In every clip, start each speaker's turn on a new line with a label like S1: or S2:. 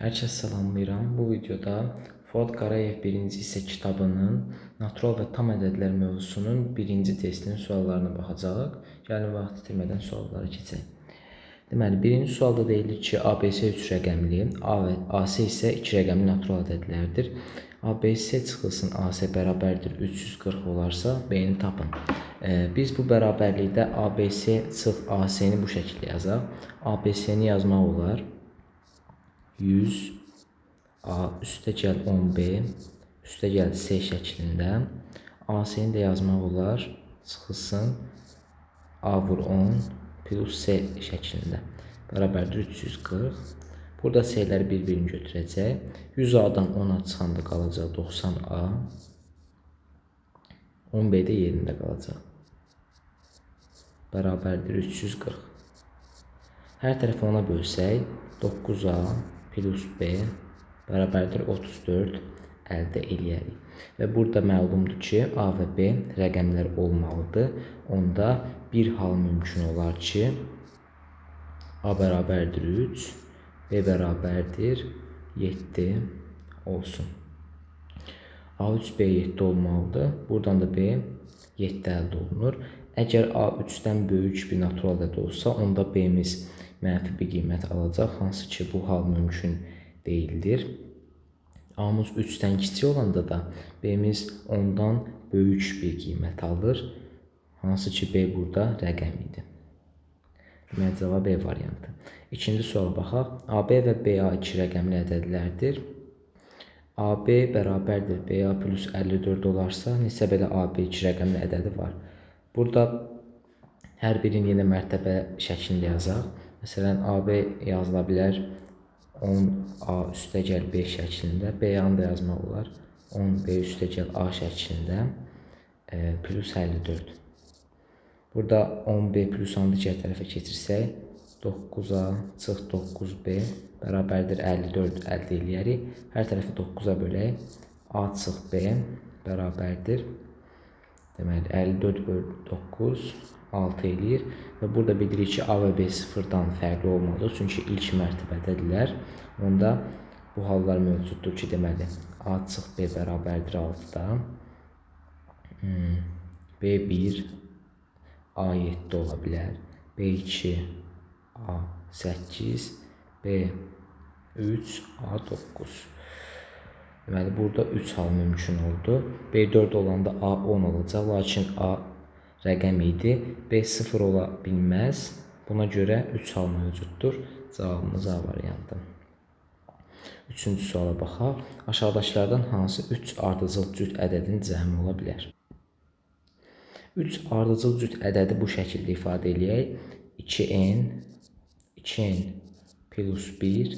S1: Hər kəs salamlayıram. Bu videoda Fuad Qarayev 1-ci hissə kitabının natural və tam ədədlər mövzusunun 1-ci testinin suallarına baxacağıq. Gəlin vaxt itirmədən suallara keçək. Deməli, birinci sualda deyilir ki, ABC 3 rəqəmli, A və AC isə 2 rəqəmli natural ədədlərdir. ABC çıxılsın AC bərabərdir 340 olarsa, B-ni tapın. Biz bu bərabərlikdə ABC çıx AC-ni bu şəkildə yazaq. ABC-ni yazmaq olar 100 A üstə gəl 10B üstə gəl C şəklində. AC-ni də yazmaq olar çıxılsın A vur 10 plus C şəklində. Bərabərdir 340. Burada C-lər bir-birini götürəcək. 100A-dan 10-a çıxanda qalacaq 90A. 10B də yerində qalacaq. Bərabərdir 340. Hər tərəfi 10-a bölsək 9A plus B bərabərdir 34 əldə eləyərik. Və burada məlumdur ki, A və B rəqəmlər olmalıdır. Onda bir hal mümkün olar ki, A bərabərdir 3, B bərabərdir 7 olsun. A3, B7 olmalıdır. Buradan da B 7 əldə olunur. Əgər A 3-dən böyük bir natural ədəd olsa, onda B-miz mənfi bir qiymət alacaq, hansı ki bu hal mümkün deyildir. A-mız 3-dən kiçik olanda da B-miz ondan böyük bir qiymət alır, hansı ki B burada rəqəm idi. Deməli, cavab B variantı. İkinci suala baxaq. AB və BA 2 rəqəmli ədədlərdir. AB bərabərdir BA plus 54 olarsa, nisbət belə AB 2 rəqəmli ədədi var. Burada hər birini yenə mərtəbə şəklində yazaq. Məsələn, AB yazıla bilər 10A üstə gəl B şəklində. BA-nı da yazmaq olar 10B üstə gəl A şəklində plus 54. Burada 10B plus 10-ı digər tərəfə keçirsək 9A çıx 9B bərabərdir 54 əldə eləyərik. Hər tərəfi 9-a bölək. A çıx B bərabərdir. Deməli, 54 böl 9 6 eləyir. Və burada bilirik ki, A və B sıfırdan fərqli olmalıdır. Çünki ilk mərtəbədədirlər. Onda bu hallar mövcuddur ki, deməli, A çıx B bərabərdir 6-da. B1 A7 ola bilər. B2 A8 B3 A9. Deməli, burada 3 hal mümkün oldu. B4 olanda A10 olacaq, lakin A rəqəm idi. B0 ola bilməz. Buna görə 3 hal mövcuddur. Cavabımız A variantı. Üçüncü suala baxaq. Aşağıdakılardan hansı 3 ardıcıl cüt ədədin cəmi ola bilər? 3 ardıcıl cüt ədədi bu şəkildə ifadə eləyək. 2n plus 1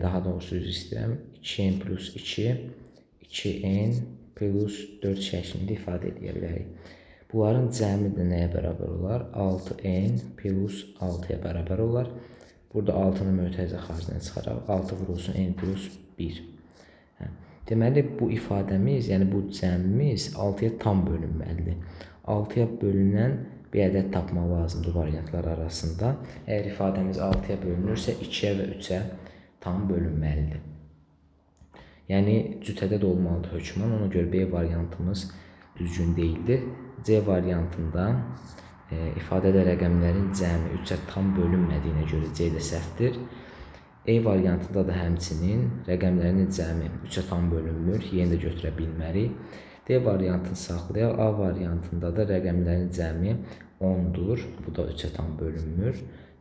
S1: daha doğrusu üzr istəyirəm. 2n plus 2 2n plus 4 şəklində ifadə edə bilərik. Bunların cəmi də nəyə bərabər olar? 6n plus 6-ya bərabər olar. Burada 6-nı mötərizə xaricdən çıxaraq 6 vurulsun n plus 1. Deməli, bu ifadəmiz, yəni bu cəmimiz 6-ya tam bölünməlidir. 6-ya bölünən bir ədəd tapmaq lazımdır variantlar arasında. Əgər ifadəmiz 6-ya bölünürsə, 2-yə və 3-ə tam bölünməlidir. Yəni, cüt ədəd olmalıdır hökmən. Ona görə B variantımız düzgün deyildir. C variantında ifadədə rəqəmlərin cəmi 3-ə tam bölünmədiyinə görə C də səhvdir. E variantında da həmçinin rəqəmlərin cəmi 3-ə tam bölünmür, yenə də götürə bilmərik. D variantını saxlayaq. A variantında da rəqəmlərin cəmi 10-dur, bu da 3-ə tam bölünmür.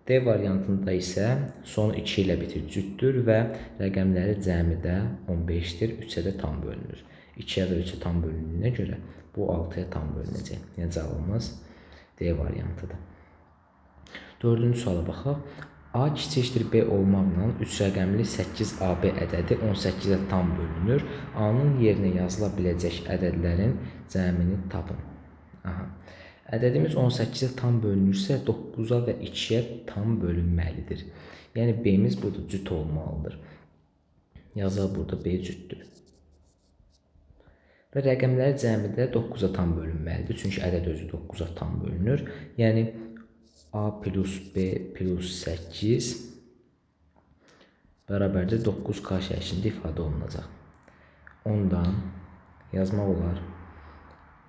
S1: D variantında isə son 2 ilə bitir cütdür və rəqəmləri cəmi də 15-dir, 3-ə də tam bölünür. 2-yə və 3-ə tam bölündüyünə görə bu 6-ya tam bölünəcək. Yəni cavabımız D variantıdır. Dördüncü suala baxaq. A kiçikdir B olmaqla 3 rəqəmli 8AB ədədi 18-ə tam bölünür. A-nın yerinə yazıla biləcək ədədlərin cəmini tapın. Ədədimiz 18-ə tam bölünürsə 9-a və 2-yə tam bölünməlidir. Yəni B-miz burada cüt olmalıdır. Yazaq burada B cütdür. Və rəqəmləri cəmi də 9-a tam bölünməlidir. Çünki ədəd özü 9-a tam bölünür. Yəni A plus B plus 8 bərabərdir 9K şəklində ifadə olunacaq. Ondan yazmaq olar.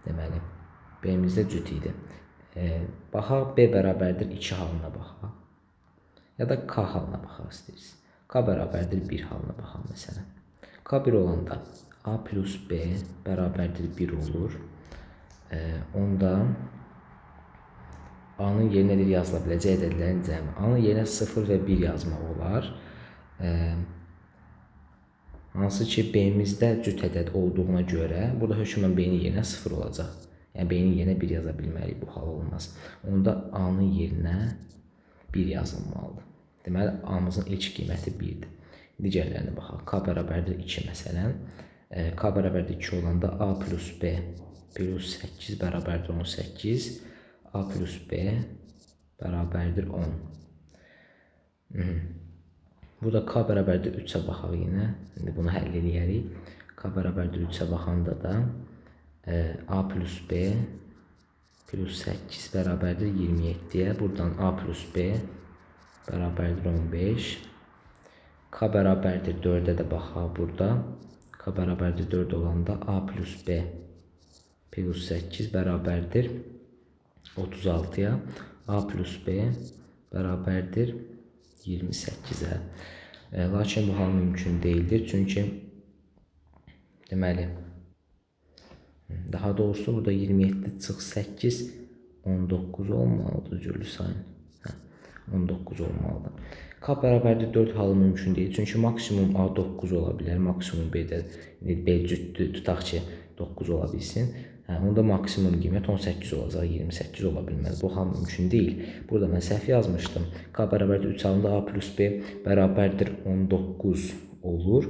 S1: Deməli, B-imizdə cüt idi. Baxaq, B bərabərdir 2 halına baxaq. Ya da K halına baxaq istəyirsiniz. K bərabərdir 1 halına baxaq məsələn. K 1 olanda A plus B bərabərdir 1 olur. Onda A-nın yerinə bir yazıla biləcək ədədlərin cəmi. A-nın yerinə 0 və 1 yazmaq olar. Hansı ki B-imizdə cüt ədəd olduğuna görə burada hökmən B-nin yerinə 0 olacaq. Yəni B-nin yerinə 1 yaza bilmərik, bu hal olmaz. Onda A-nın yerinə 1 yazılmalıdır. Deməli, A-mızın ilk qiyməti 1-dir. Digərlərinə baxaq. K bərabərdir 2 məsələn. K bərabərdir 2 olanda A plus B plus 8 bərabərdir 18. A plus B bərabərdir 10. Burada K bərabərdir 3-ə baxaq yenə. İndi bunu həll edərik. K bərabərdir 3-ə baxanda da A plus B plus 8 bərabərdir 27-yə. Buradan A plus B bərabərdir 15. K bərabərdir 4-ə də baxaq burada. K bərabərdir 4 olanda A plus B plus 8 bərabərdir 36-ya. A plus B bərabərdir 28-ə. Lakin bu hal mümkün deyildir. Çünki deməli, daha doğrusu burada 27 çıx 8 19 olmalıdır cürlü sayın. 19 olmalıdır. K bərabərdir 4 halı mümkün deyil. Çünki maksimum A 9 ola bilər. Maksimum B-də B cütdür. Tutaq ki 9 ola bilsin. Onda maksimum qiymət 18 olacaq. 28 ola bilməz. Bu hal mümkün deyil. Burada mən səhv yazmışdım. K bərabərdir 3 halında A plus B bərabərdir 19 olur.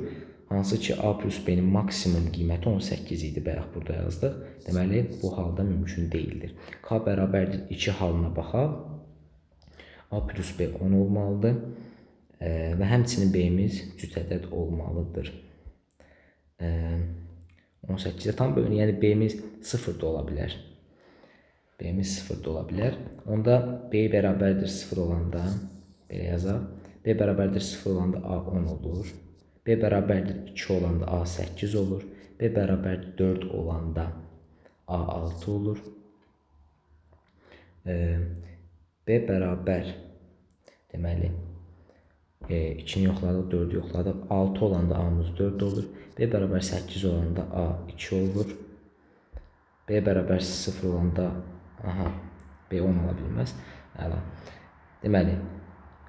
S1: Hansı ki A plus B-nin maksimum qiyməti 18 idi. Bayaq burada yazdıq. Deməli, bu halda mümkün deyildir. K bərabərdir 2 halına baxaq. A plus B 10 olmalıdır. Və həmçinin B-imiz cüt ədəd olmalıdır. 18-ə tam bölünür. Yəni B-imiz 0 da ola bilər. B-imiz 0 da ola bilər. Onda B bərabərdir 0 olanda belə yazaq. B bərabərdir 0 olanda A 10 olur. B bərabərdir 2 olanda A 8 olur. B bərabərdir 4 olanda A 6 olur. B bərabər, deməli, 2-ni yoxladıq, 4-ü yoxladıq. 6 olanda A-mız 4 olur. B bərabər 8 olanda A 2 olur. B bərabər 0 olanda, B 10 ola bilməz. Deməli,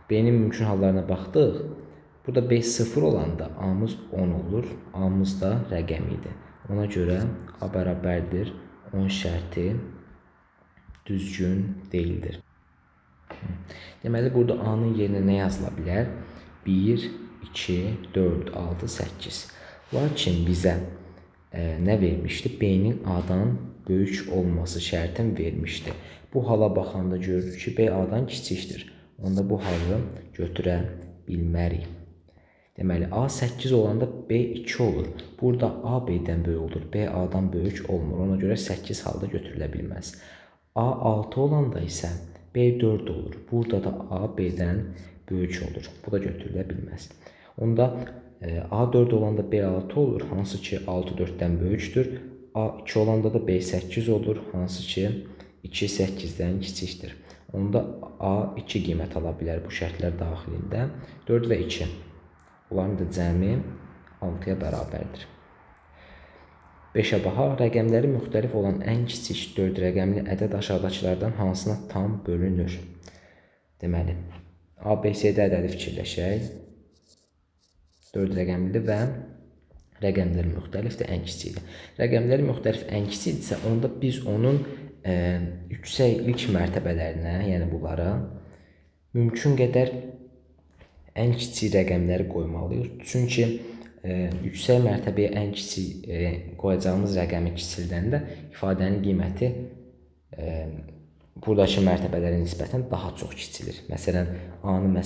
S1: B-nin mümkün hallarına baxdıq. Burada B 0 olanda A-mız 10 olur. A-mız da rəqəm idi. Ona görə A bərabərdir 10 şərti düzgün deyildir. Deməli, burada A-nın yerinə nə yazıla bilər? 1, 2, 4, 6, 8. Lakin bizə nə vermişdi? B-nin A-dan böyük olması şərtini vermişdi. Bu hala baxanda görürük ki, B A-dan kiçikdir. Onda bu halı götürə bilmərik. Deməli, A 8 olanda B 2 olur. Burada A B-dən böyük olur. B A-dan böyük olmur. Ona görə 8 halda götürülə bilməz. A 6 olanda isə B 4 olur. Burada da A B-dən böyük olur. Bu da götürülə bilməz. Onda A 4 olanda B 6 olur. Hansı ki 6 4-dən böyükdür. A 2 olanda da B 8 olur. Hansı ki 2 8-dən kiçikdir. Onda A 2 qiymət ala bilər bu şərtlər daxilində. 4 və 2. Onların da cəmi 6-ya bərabərdir. 5-ə baxaq. Rəqəmləri müxtəlif olan ən kiçik 4 rəqəmli ədəd aşağıdakılardan hansına tam bölünür? Deməli, ABCD ədədi fikirləşək. 4 rəqəmlidir və rəqəmləri müxtəlifdir, ən kiçikdir. Rəqəmləri müxtəlif ən kiçikdirsə, onda biz onun yüksək ilk mərtəbələrinə, yəni bunlara mümkün qədər ən kiçik rəqəmləri qoymalıyıq. Çünki yüksək mərtəbəyə ən kiçik qoyacağımız rəqəmi kiçildəndə ifadənin qiyməti buradakı mərtəbələrə nisbətən daha çox kiçilir. Məsələn, A-nı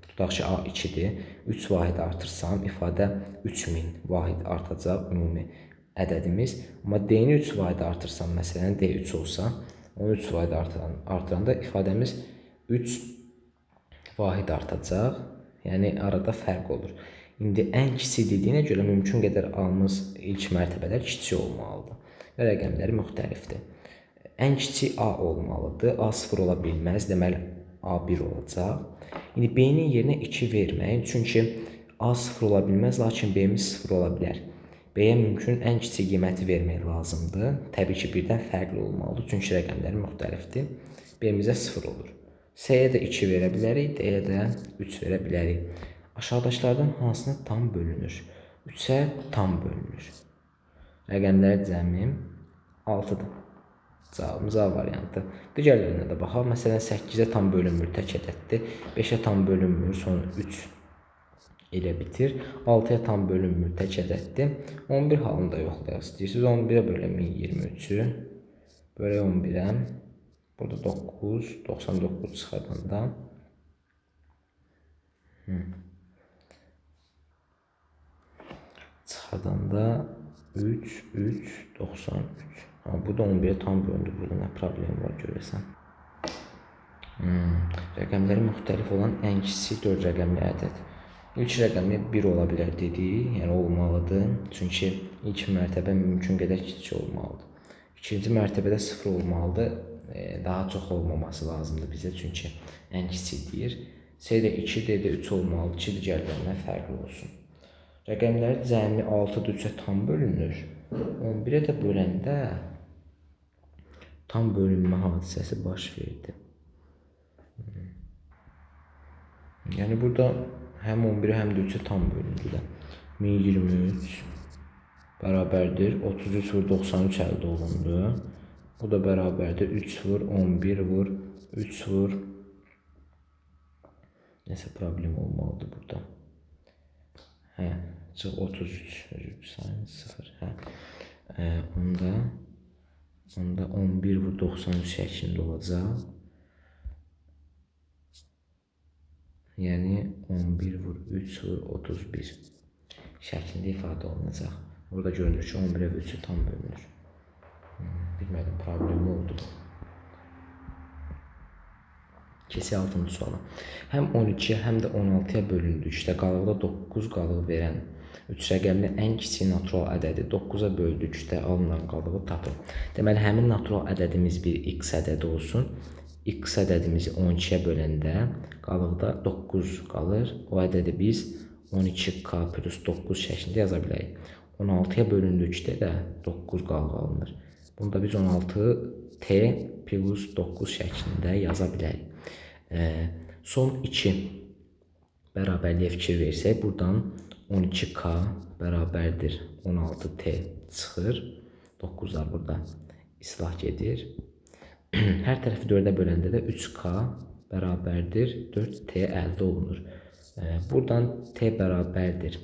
S1: tutaq ki, A 2-dir. 3 vahid artırsam, ifadə 3000 vahid artacaq ümumi ədədimiz. Amma D-ni 3 vahid artırsam, məsələn, D 3 olsa, onu 3 vahid artıranda ifadəmiz 3 vahid artacaq. Yəni arada fərq olur. İndi ən kiçik dediyinə görə mümkün qədər A-mız ilk mərtəbələr kiçik olmalıdır və rəqəmləri müxtəlifdir. Ən kiçik A olmalıdır. A0 ola bilməz. Deməli A1 olacaq. İndi B-nin yerinə 2 verməyin. Çünki A0 ola bilməz, lakin B-miz 0 ola bilər. B-yə mümkün ən kiçik qiyməti vermək lazımdır. Təbii ki, birdən fərqli olmalıdır. Çünki rəqəmləri müxtəlifdir. B-mizə 0 olur. C-yə də 2 verə bilərik, D-yə də 3 verə bilərik. Aşağıdakılardan hansına tam bölünür? 3-ə tam bölünür. Rəqəmlər cəmi 6-dır. Cavabımız A variantı. Digərlərinə də baxaq. Məsələn, 8-ə tam bölünmür, tək ədəddir. 5-ə tam bölünmür, sonra 3 ilə bitir. 6-ya tam bölünmür, tək ədəddir. 11 halında yoxlayaq istəyirsiniz. 11-ə bölünmür 23-ü. Bölək 11-ə. Burada 9, 99 çıxardanda. Çıxardanda 3, 3, 93. Bu da 11-ə tam bölündü. Burada nə problem var görəsən? Rəqəmləri müxtəlif olan ən kiçik 4 rəqəmli ədəd. İlk rəqəmi 1 ola bilər dedik, yəni olmalıdır. Çünki ilk mərtəbə mümkün qədər kiçik olmalıdır. İkinci mərtəbədə 0 olmalıdır. Daha çox olmaması lazımdır bizə, çünki ən kiçik deyir. C-də 2, D-də 3 olmalıdır ki, digərlərindən fərqli olsun. Rəqəmləri cəmi 6-da 3-ə tam bölünür. 11-ə də böləndə tam bölünmə hadisəsi baş verdi. Yəni burada həm 11-ə həm də 3-ə tam bölündü də. 1023 bərabərdir 33 vur 93 əldə olundu. Bu da bərabərdir 3 vur 11 vur 3 vur. Nəsə problem olmalıdır burada. Hə, çıx 33 sayın 0. Hə. Onda 11 vur 93 şəklində olacaq. Yəni 11 vur 3 vur 31 şəklində ifadə olunacaq. Burada görünür ki, 11-ə və 3-ə tam bölünür. Bilmədim, problemli oldu. Keçək 6-cı suala. Həm 12-yə, həm də 16-ya bölündükdə qalıqda 9 qalıq verən 3 rəqəmli ən kiçik natural ədədi 9-a böldükdə alınan qalığı tapın. Deməli, həmin natural ədədimiz bir x ədədi olsun. X ədədimizi 12-yə böləndə qalıqda 9 qalır. O ədədi biz 12k plus 9 şəklində yaza bilərik. 16-ya bölündükdə də 9 qalıq alınır. Bunu da biz 16t plus 9 şəklində yaza bilərik. Son 2 bərabərliyə fikir versək, buradan 12k bərabərdir 16t çıxır. 9-lar burada islah gedir. Hər tərəfi 4-ə böləndə də 3k bərabərdir 4t əldə olunur. Buradan t bərabərdir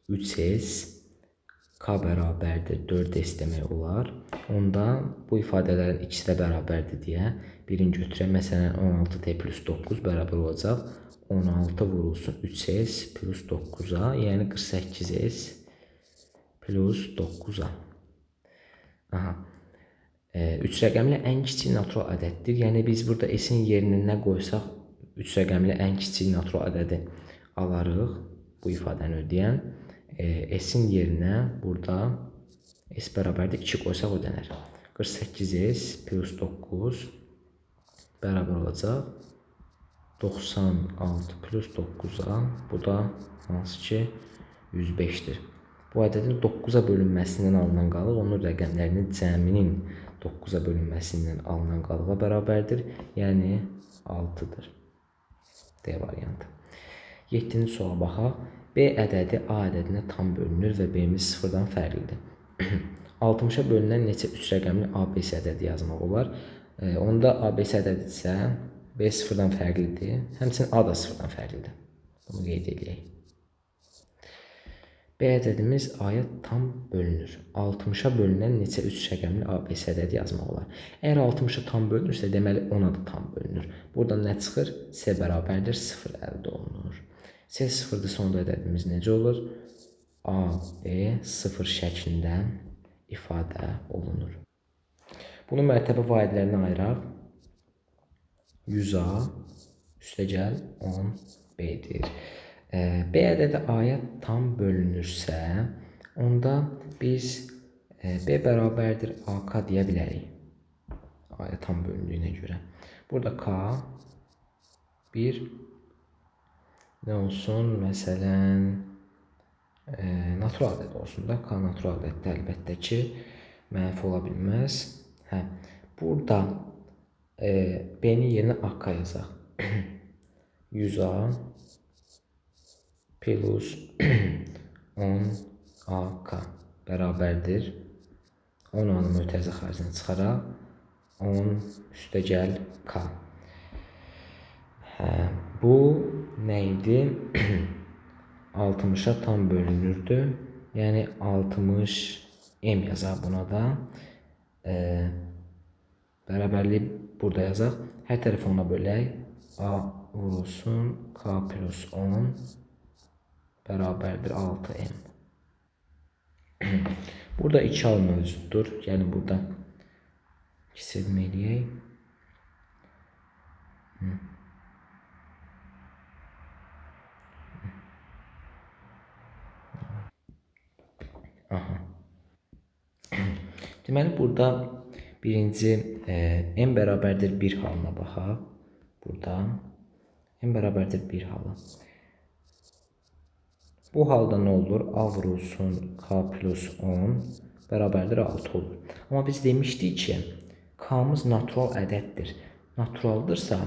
S1: 3s, k bərabərdir 4s demək olar. Onda bu ifadələrin ikisi də bərabərdir deyə birini götürək. Məsələn, 16t plus 9 bərabər olacaq 16 vurulsun 3s plus 9-a, yəni 48s plus 9-a. 3 rəqəmli ən kiçik natural ədəddir. Yəni biz burada s-in yerinə nə qoysaq 3 rəqəmli ən kiçik natural ədədi alarıq. Bu ifadəni ödəyən s-in yerinə burada s bərabərdir 2 qoysaq ödənər. 48s plus 9 bərabər olacaq 96 plus 9-a, bu da hansı ki 105-dir. Bu ədədin 9-a bölünməsindən alınan qalıq onun rəqəmlərinin cəminin 9-a bölünməsindən alınan qalığa bərabərdir. Yəni 6-dır. D variantı. 7-ci suala baxaq. B ədədi A ədədinə tam bölünür və B-miz 0-dan fərqlidir. 60-a bölünən neçə 3 rəqəmli ABC ədədi yazmaq olar? Onda ABC ədədidirsə B 0-dan fərqlidir. Həmçinin A da 0-dan fərqlidir. Bunu qeyd edək. B ədədimiz A-ya tam bölünür. 60-a bölünən neçə 3 rəqəmli ABC ədədi yazmaq olar? Əgər 60-a tam bölünürsə, deməli 10-a da tam bölünür. Buradan nə çıxır? C bərabərdir 0 əldə olunur. C 0-dır, sonda ədədimiz necə olur? A, B 0 şəklində ifadə olunur. Bunu mərtəbə vaidlərinə ayıraq. 100A üstəgəl 10 B-dir. B ədədi A-ya tam bölünürsə, onda biz B bərabərdir AK deyə bilərik. A-ya tam bölündüyünə görə. Burada K bir nə olsun? Məsələn, natural ədəd olsun da. K natural ədəddə əlbəttə ki, mənfi ola bilməz. Burada B-nin yerinə AK yazaq. 100A plus 10 AK bərabərdir. 10 A'nı mötərizə xaricinə çıxaraq 10 üstəgəl K. Bu nə idi? 60'a tam bölünürdü. Yəni 60 M yazaq buna da. Bərabərlik burada yazaq. Hər tərəfi 10'a bölək. A vurulsun K plus 10 bərabərdir 6M. Burada 2 hal mövcuddur. Gəlin burada kiçilmə eləyək. Deməli, burada birinci M bərabərdir 1 halına baxaq. Burada M bərabərdir 1 halı. Bu halda nə olur? A vurulsun K plus 10 bərabərdir 6 olur. Amma biz demişdik ki, K'mız natural ədəddir. Naturaldırsa,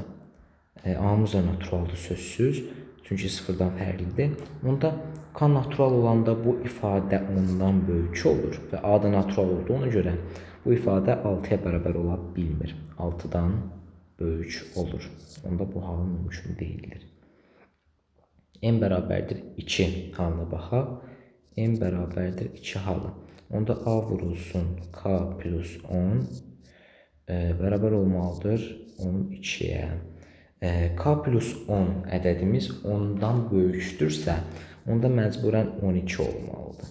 S1: A'mız da naturaldır sözsüz. Çünki sıfırdan fərqlidir. Onda K natural olanda bu ifadə ondan böyük olur. Və A da natural olduğuna görə bu ifadə 6'ya bərabər ola bilmir. 6'dan böyük olur. Onda bu hal mümkün deyildir. M bərabərdir 2 halına baxaq. M bərabərdir 2 halı. Onda A vurulsun K plus 10 bərabər olmalıdır 12'yə. K plus 10 ədədimiz 10'dan böyükdürsə, onda məcburən 12 olmalıdır.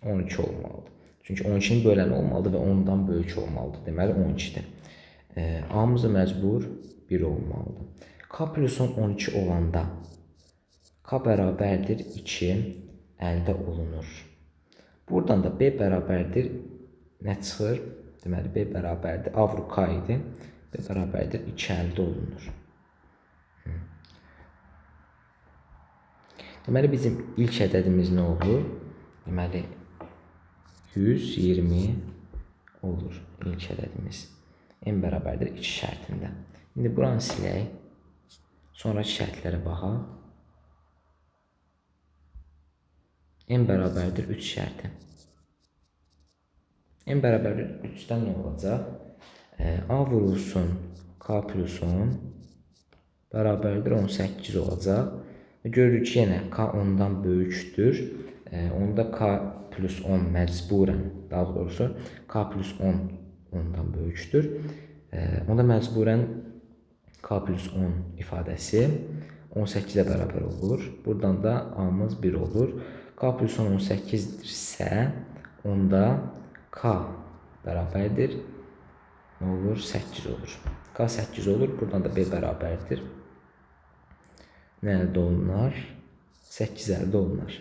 S1: 12 olmalıdır. Çünki 12'ni bölən olmalıdır və 10'dan böyük olmalıdır. Deməli 12'dir. A'mız da məcbur 1 olmalıdır. K plus 10 12 olanda K bərabərdir 2 əldə olunur. Buradan da B bərabərdir nə çıxır? Deməli B bərabərdir A vur K idi. B bərabərdir 2 əldə olunur. Deməli bizim ilk ədədimiz nə olur? Deməli 120 olur ilk ədədimiz. M bərabərdir 2 şərtində. İndi buranı silək. Sonraki şərtlərə baxaq. M bərabərdir 3 şərti. M bərabərdir 3'dən nə olacaq? A vurulsun K plus 10 bərabərdir 18 olacaq. Görürük ki, yenə K 10'dan böyükdür. Onda K plus 10 məcburən, daha doğrusu K plus 10 10'dan böyükdür. Onda məcburən K plus 10 ifadəsi 18'ə bərabər olur. Buradan da A'mız 1 olur. K plus 10 18'dirsə, onda K bərabərdir. Nə olur? 8 olur. K 8 olur. Buradan da B bərabərdir. Nə əldə olunar? 8 əldə olunar.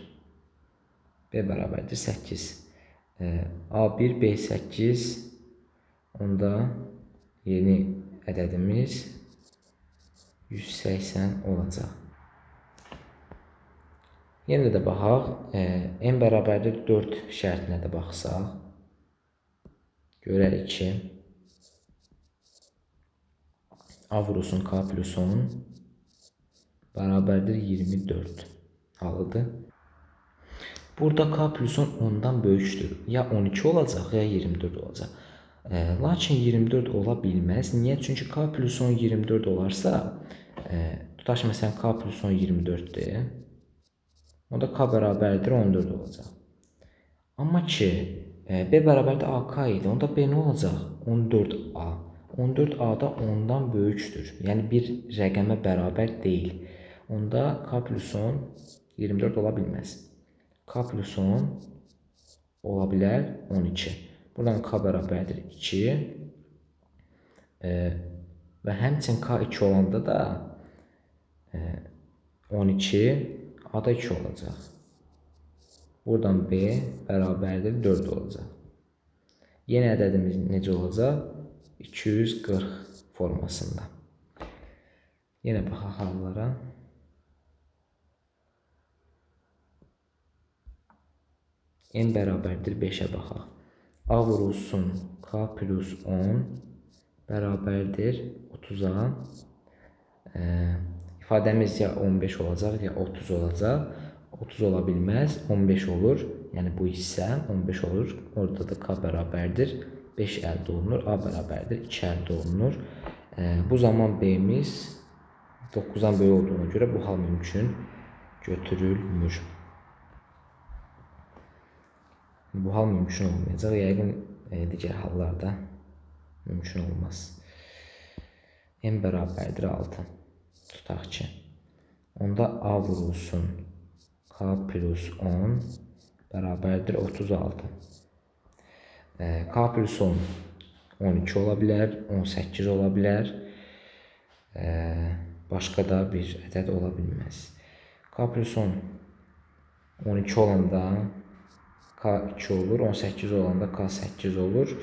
S1: B bərabərdir 8. A1, B8. Onda yeni ədədimiz 180 olacaq. Yenə də baxaq. M bərabərdir 4 şərtinə də baxsaq. Görərik ki, A vurulsun K plus 10 bərabərdir 24 halıdır. Burada K plus 10 10'dan böyükdür. Ya 12 olacaq, ya 24 olacaq. Lakin 24 ola bilməz. Niyə? Çünki K plus 10 24 olarsa, tutaq ki, məsələn, K plus 10 24'dir. Onda K bərabərdir 14 olacaq. Amma ki, B bərabərdir AK idi. Onda B nə olacaq? 14A. 14A da 10'dan böyükdür. Yəni bir rəqəmə bərabər deyil. Onda K plus 10 24 ola bilməz. K plus 10 ola bilər 12. Buradan K bərabərdir 2. Və həmçin K 2 olanda da 12 A-da 2 olacaq. Buradan B bərabərdir 4 olacaq. Yeni ədədimiz necə olacaq? 240 formasında. Yenə baxaq hallara. N bərabərdir 5-ə baxaq. A vurulsun K plus 10 bərabərdir 30-a. İfadəmiz ya 15 olacaq, ya 30 olacaq. 30 ola bilməz, 15 olur. Yəni bu hissə 15 olur. Orada da K bərabərdir 5 əldə olunur. A bərabərdir 2 əldə olunur. Bu zaman B'miz 9-dan böyük olduğuna görə bu hal mümkün götürülmür. Bu hal mümkün olmayacaq. Yəqin digər hallarda mümkün olmaz. M bərabərdir 6. Tutaq ki, onda A vurulsun K plus 10 bərabərdir 36. K plus 10 12 ola bilər, 18 ola bilər. Başqa da bir ədəd ola bilməz. K plus 10 12 olanda K 2 olur, 18 olanda K 8 olur.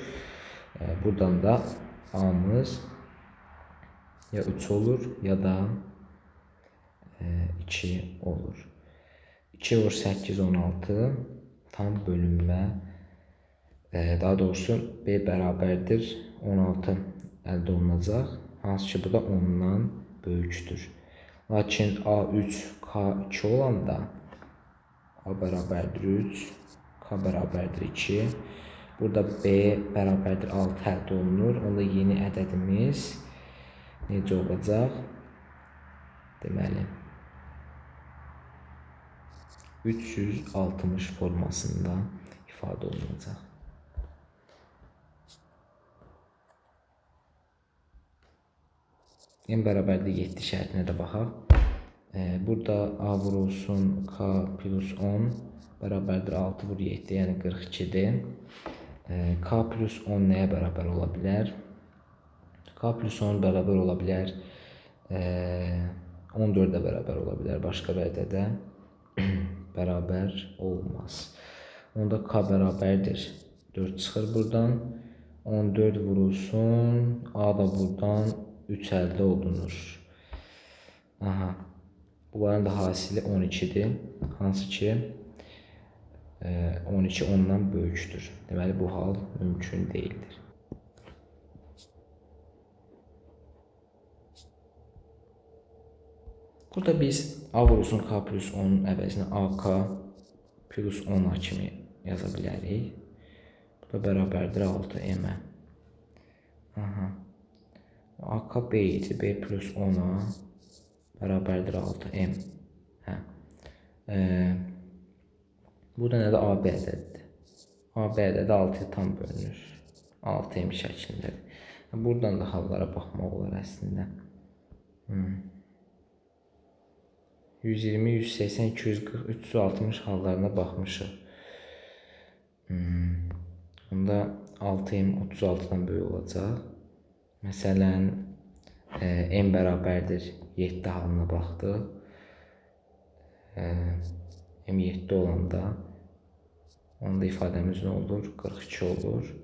S1: Buradan da A'mız ya 3 olur ya da 2 olur. 2 vur 8 16 tam bölünmə. Daha doğrusu B bərabərdir 16 əldə olunacaq. Hansı ki bu da 10-dan böyükdür. Lakin A3 K2 olanda A bərabərdir 3, K bərabərdir 2. Burada B bərabərdir 6 əldə olunur. Onda yeni ədədimiz necə olacaq? Deməli 360 formasında ifadə olunacaq. N bərabərdir 7 şərtinə də baxaq. Burada A vurulsun K plus 10 bərabərdir 6 vur 7, yəni 42-dir. K plus 10 nəyə bərabər ola bilər? K plus 10 bərabər ola bilər 14-ə bərabər ola bilər. Başqa bir ədədə bərabər olmaz. Onda K bərabərdir 4 çıxır buradan. 14 vurulsun A da buradan 3 əldə olunur. Aha. Bunların da hasili 12-dir. Hansı ki 12 10-dan böyükdür. Deməli bu hal mümkün deyildir. Burada biz A vurulsun K plus 10 əvəzinə AK plus 10 kimi yaza bilərik. Bu da bərabərdir 6M-ə. AK B idi. B plus 10-a bərabərdir 6M. Bu da nədir? AB ədədidir. AB ədədi 6-ya tam bölünür. 6M şəklindədir. Buradan da hallara baxmaq olar əslində. 120, 180, 240, 360 hallarına baxmışıq. Onda 6M 36-dan böyük olacaq. Məsələn, M bərabərdir 7 halına baxdıq. M 7 olanda onda ifadəmiz nə olur? 42 olur.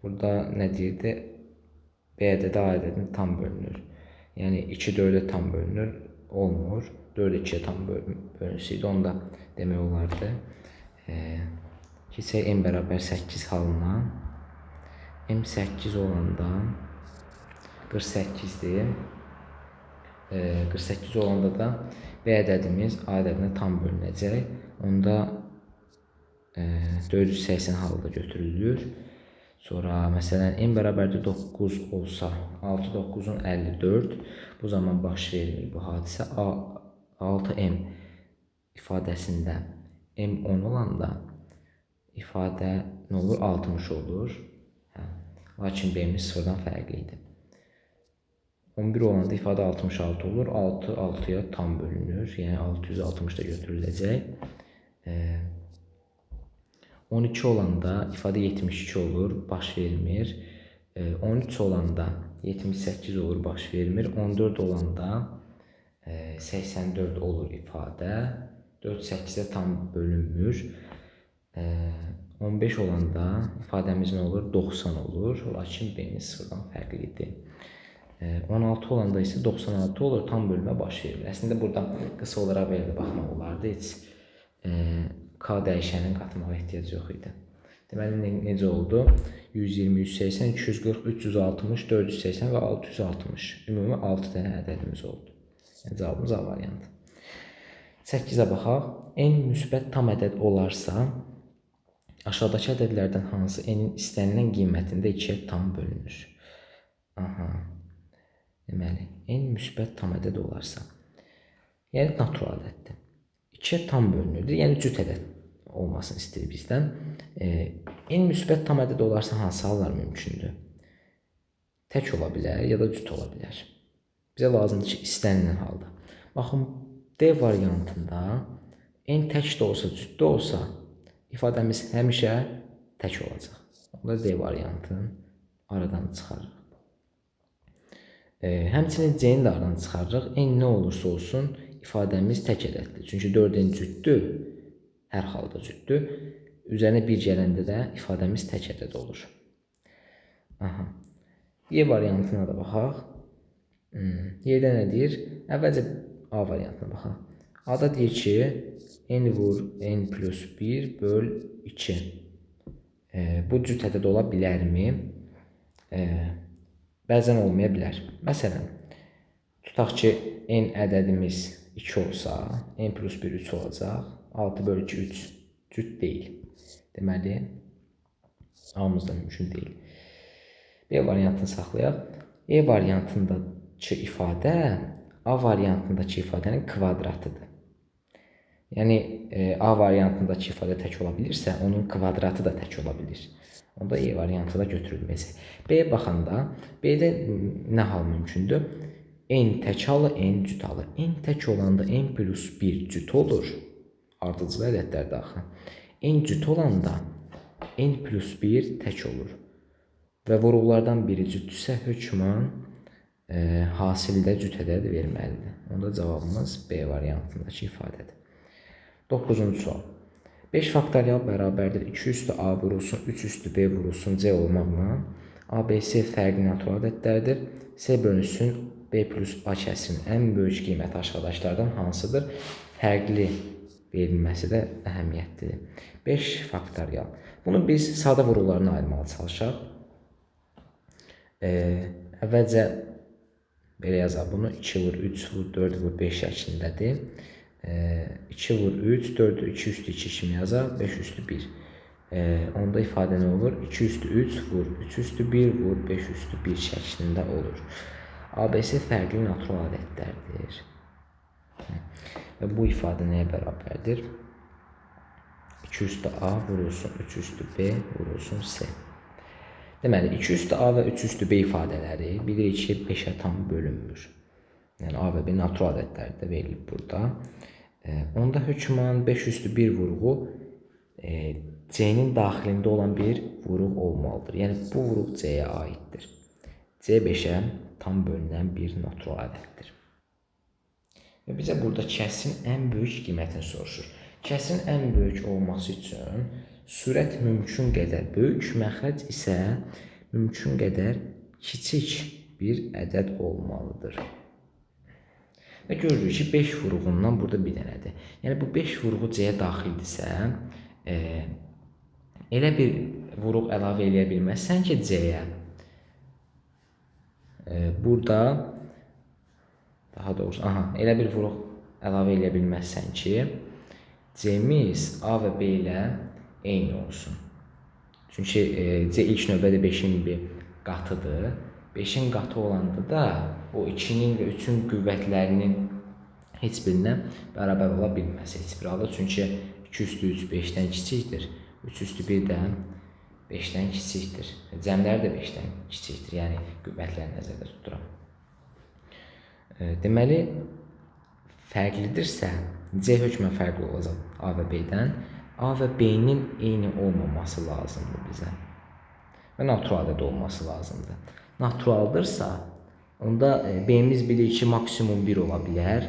S1: Burada nə deyirdi? B ədədi A ədədini tam bölünür. Yəni 2 4-ə tam bölünür. Olmur. 4 2-yə tam bölünsəydi, onda demək olardı. Keçək M bərabər 8 halına. M 8 olanda 48-dir. 48 olanda da B ədədimiz A ədədinə tam bölünəcək. Onda 480 halı da götürülür. Sonra məsələn M bərabərdir 9 olsa 6 9-un 54. Bu zaman baş vermir bu hadisə. 6M ifadəsində M 10 olanda ifadə nə olur? 60 olur. Lakin B'miz 0-dan fərqli idi. 11 olanda ifadə 66 olur. 6 6-ya tam bölünür. Yəni 660 da götürüləcək. 12 olanda ifadə 72 olur, baş vermir. 13 olanda 78 olur, baş vermir. 14 olanda 84 olur ifadə. 4 8-ə tam bölünmür. 15 olanda ifadəmiz nə olur? 90 olur. Lakin B-miz sıfırdan fərqlidir. 16 olanda isə 96 olur. Tam bölmə baş verir. Əslində burada qısa olaraq belə də baxmaq olardı. Heç K dəyişənin qatmağa ehtiyac yox idi. Deməli, necə oldu? 120, 180, 240, 360, 480 və 660. Ümumi 6 dənə ədədimiz oldu. Yəni, cavabımız A variantı. 8-ə baxaq. N müsbət tam ədəd olarsa, aşağıdakı ədədlərdən hansı n-in istənilən qiymətində 2-yə tam bölünür? Deməli, n müsbət tam ədəd olarsa, yəni natural ədəddir. 2-yə tam bölünür, yəni cüt ədəd olmasını istəyir bizdən. N müsbət tam ədəd olarsa hansı hallar mümkündür? Tək ola bilər ya da cüt ola bilər. Bizə lazımdır ki, istənilən halda. Baxın, D variantında n tək də olsa, cüt də olsa, ifadəmiz həmişə tək olacaq. Onda D variantını aradan çıxarırıq. Həmçinin C-ni də aradan çıxarırıq. N nə olursa olsun, ifadəmiz tək ədəddir. Çünki 4n cütdür, hər halda cütdür. Üzərinə 1 gələndə də ifadəmiz tək ədəd olur. Y variantına da baxaq. Y-də nə deyir? Əvvəlcə A variantına baxaq. A-da deyir ki, n vur n plus 1 böl 2. Bu cüt ədəd ola bilərmi? Bəzən olmaya bilər. Məsələn, tutaq ki, n ədədimiz 2 olsa, n plus 1 3 olacaq. 6 bölü 2 3 cüt deyil. Deməli, A-mız da mümkün deyil. B variantını saxlayaq. E variantındakı ifadə A variantındakı ifadənin kvadratıdır. Yəni, A variantındakı ifadə tək ola bilirsə, onun kvadratı da tək ola bilir. Onda E variantı da götürülməyəcək. B-yə baxanda, B-də nə hal mümkündür? N tək halı, N cüt halı. N tək olanda N plus 1 cüt olur. Ardıcıl ədədlər daxil. N cüt olanda N plus 1 tək olur. Və vuruqlardan biri cütdürsə, hökmən hasildə cüt ədəd verməlidir. Onda cavabımız B variantındakı ifadədir. 9-cu sual. 5 faktorial bərabərdir 2 üstü A vurulsun, 3 üstü B vurulsun C olmaqla ABC fərqli natural ədədlərdir. C bölünsün B plus A kəsirin ən böyük qiyməti aşağıdakılardan hansıdır? Fərqli verilməsi də əhəmiyyətlidir. 5 faktorial. Bunu biz sadə vuruqlarına ayırmağa çalışaq. Əvvəlcə belə yazaq bunu. 2 vur, 3 vur, 4 vur, 5 şəklindədir. 2 vur 3, 4 2 üstü 2 kimi yazaq, 5 üstü 1. Onda ifadə nə olur? 2 üstü 3 vur, 3 üstü 1 vur, 5 üstü 1 şəklində olur. ABC fərqli natural ədədlərdir. Və bu ifadə nəyə bərabərdir? 2 üstü A vurulsun, 3 üstü B vurulsun C. Deməli, 2 üstü A və 3 üstü B ifadələri bilirik ki, 5-ə tam bölünmür. Yəni, A və B natural ədədləri də verilib burada. Onda hökmən 5 üstü 1 vuruğu C-nin daxilində olan bir vuruq olmalıdır. Yəni, bu vuruq C-yə aiddir. C 5-ə tam bölünən bir natural ədəddir. Və bizə burada kəsin ən böyük qiymətini soruşur. Kəsin ən böyük olması üçün sürət mümkün qədər böyük, məxrəc isə mümkün qədər kiçik bir ədəd olmalıdır. Və görürük ki, 5 vuruğundan burada bir dənədir. Yəni, bu 5 vuruğu C-yə daxildirsə, elə bir vuruq əlavə eləyə bilməzsən ki, C-yə. Burada, daha doğrusu, elə bir vuruq əlavə eləyə bilməzsən ki, C-miz A və B ilə eyni olsun. Çünki C ilk növbədə 5-in bir qatıdır. 5-in qatı olanda da o 2-nin və 3-ün qüvvətlərinin heç birinə bərabər ola bilməz. Heç bir halda. Çünki 2 üstü 3 5-dən kiçikdir. 3 üstü 1 də 5-dən kiçikdir. Cəmləri də 5-dən kiçikdir. Yəni, qüvvətləri nəzərdə tuturam. Deməli, fərqlidirsə, C hökmən fərqli olacaq A və B-dən. A və B-nin eyni olmaması lazımdır bizə. Və natural ədəd olması lazımdır. Naturaldırsa, onda B-miz bilir ki maksimum 1 ola bilər.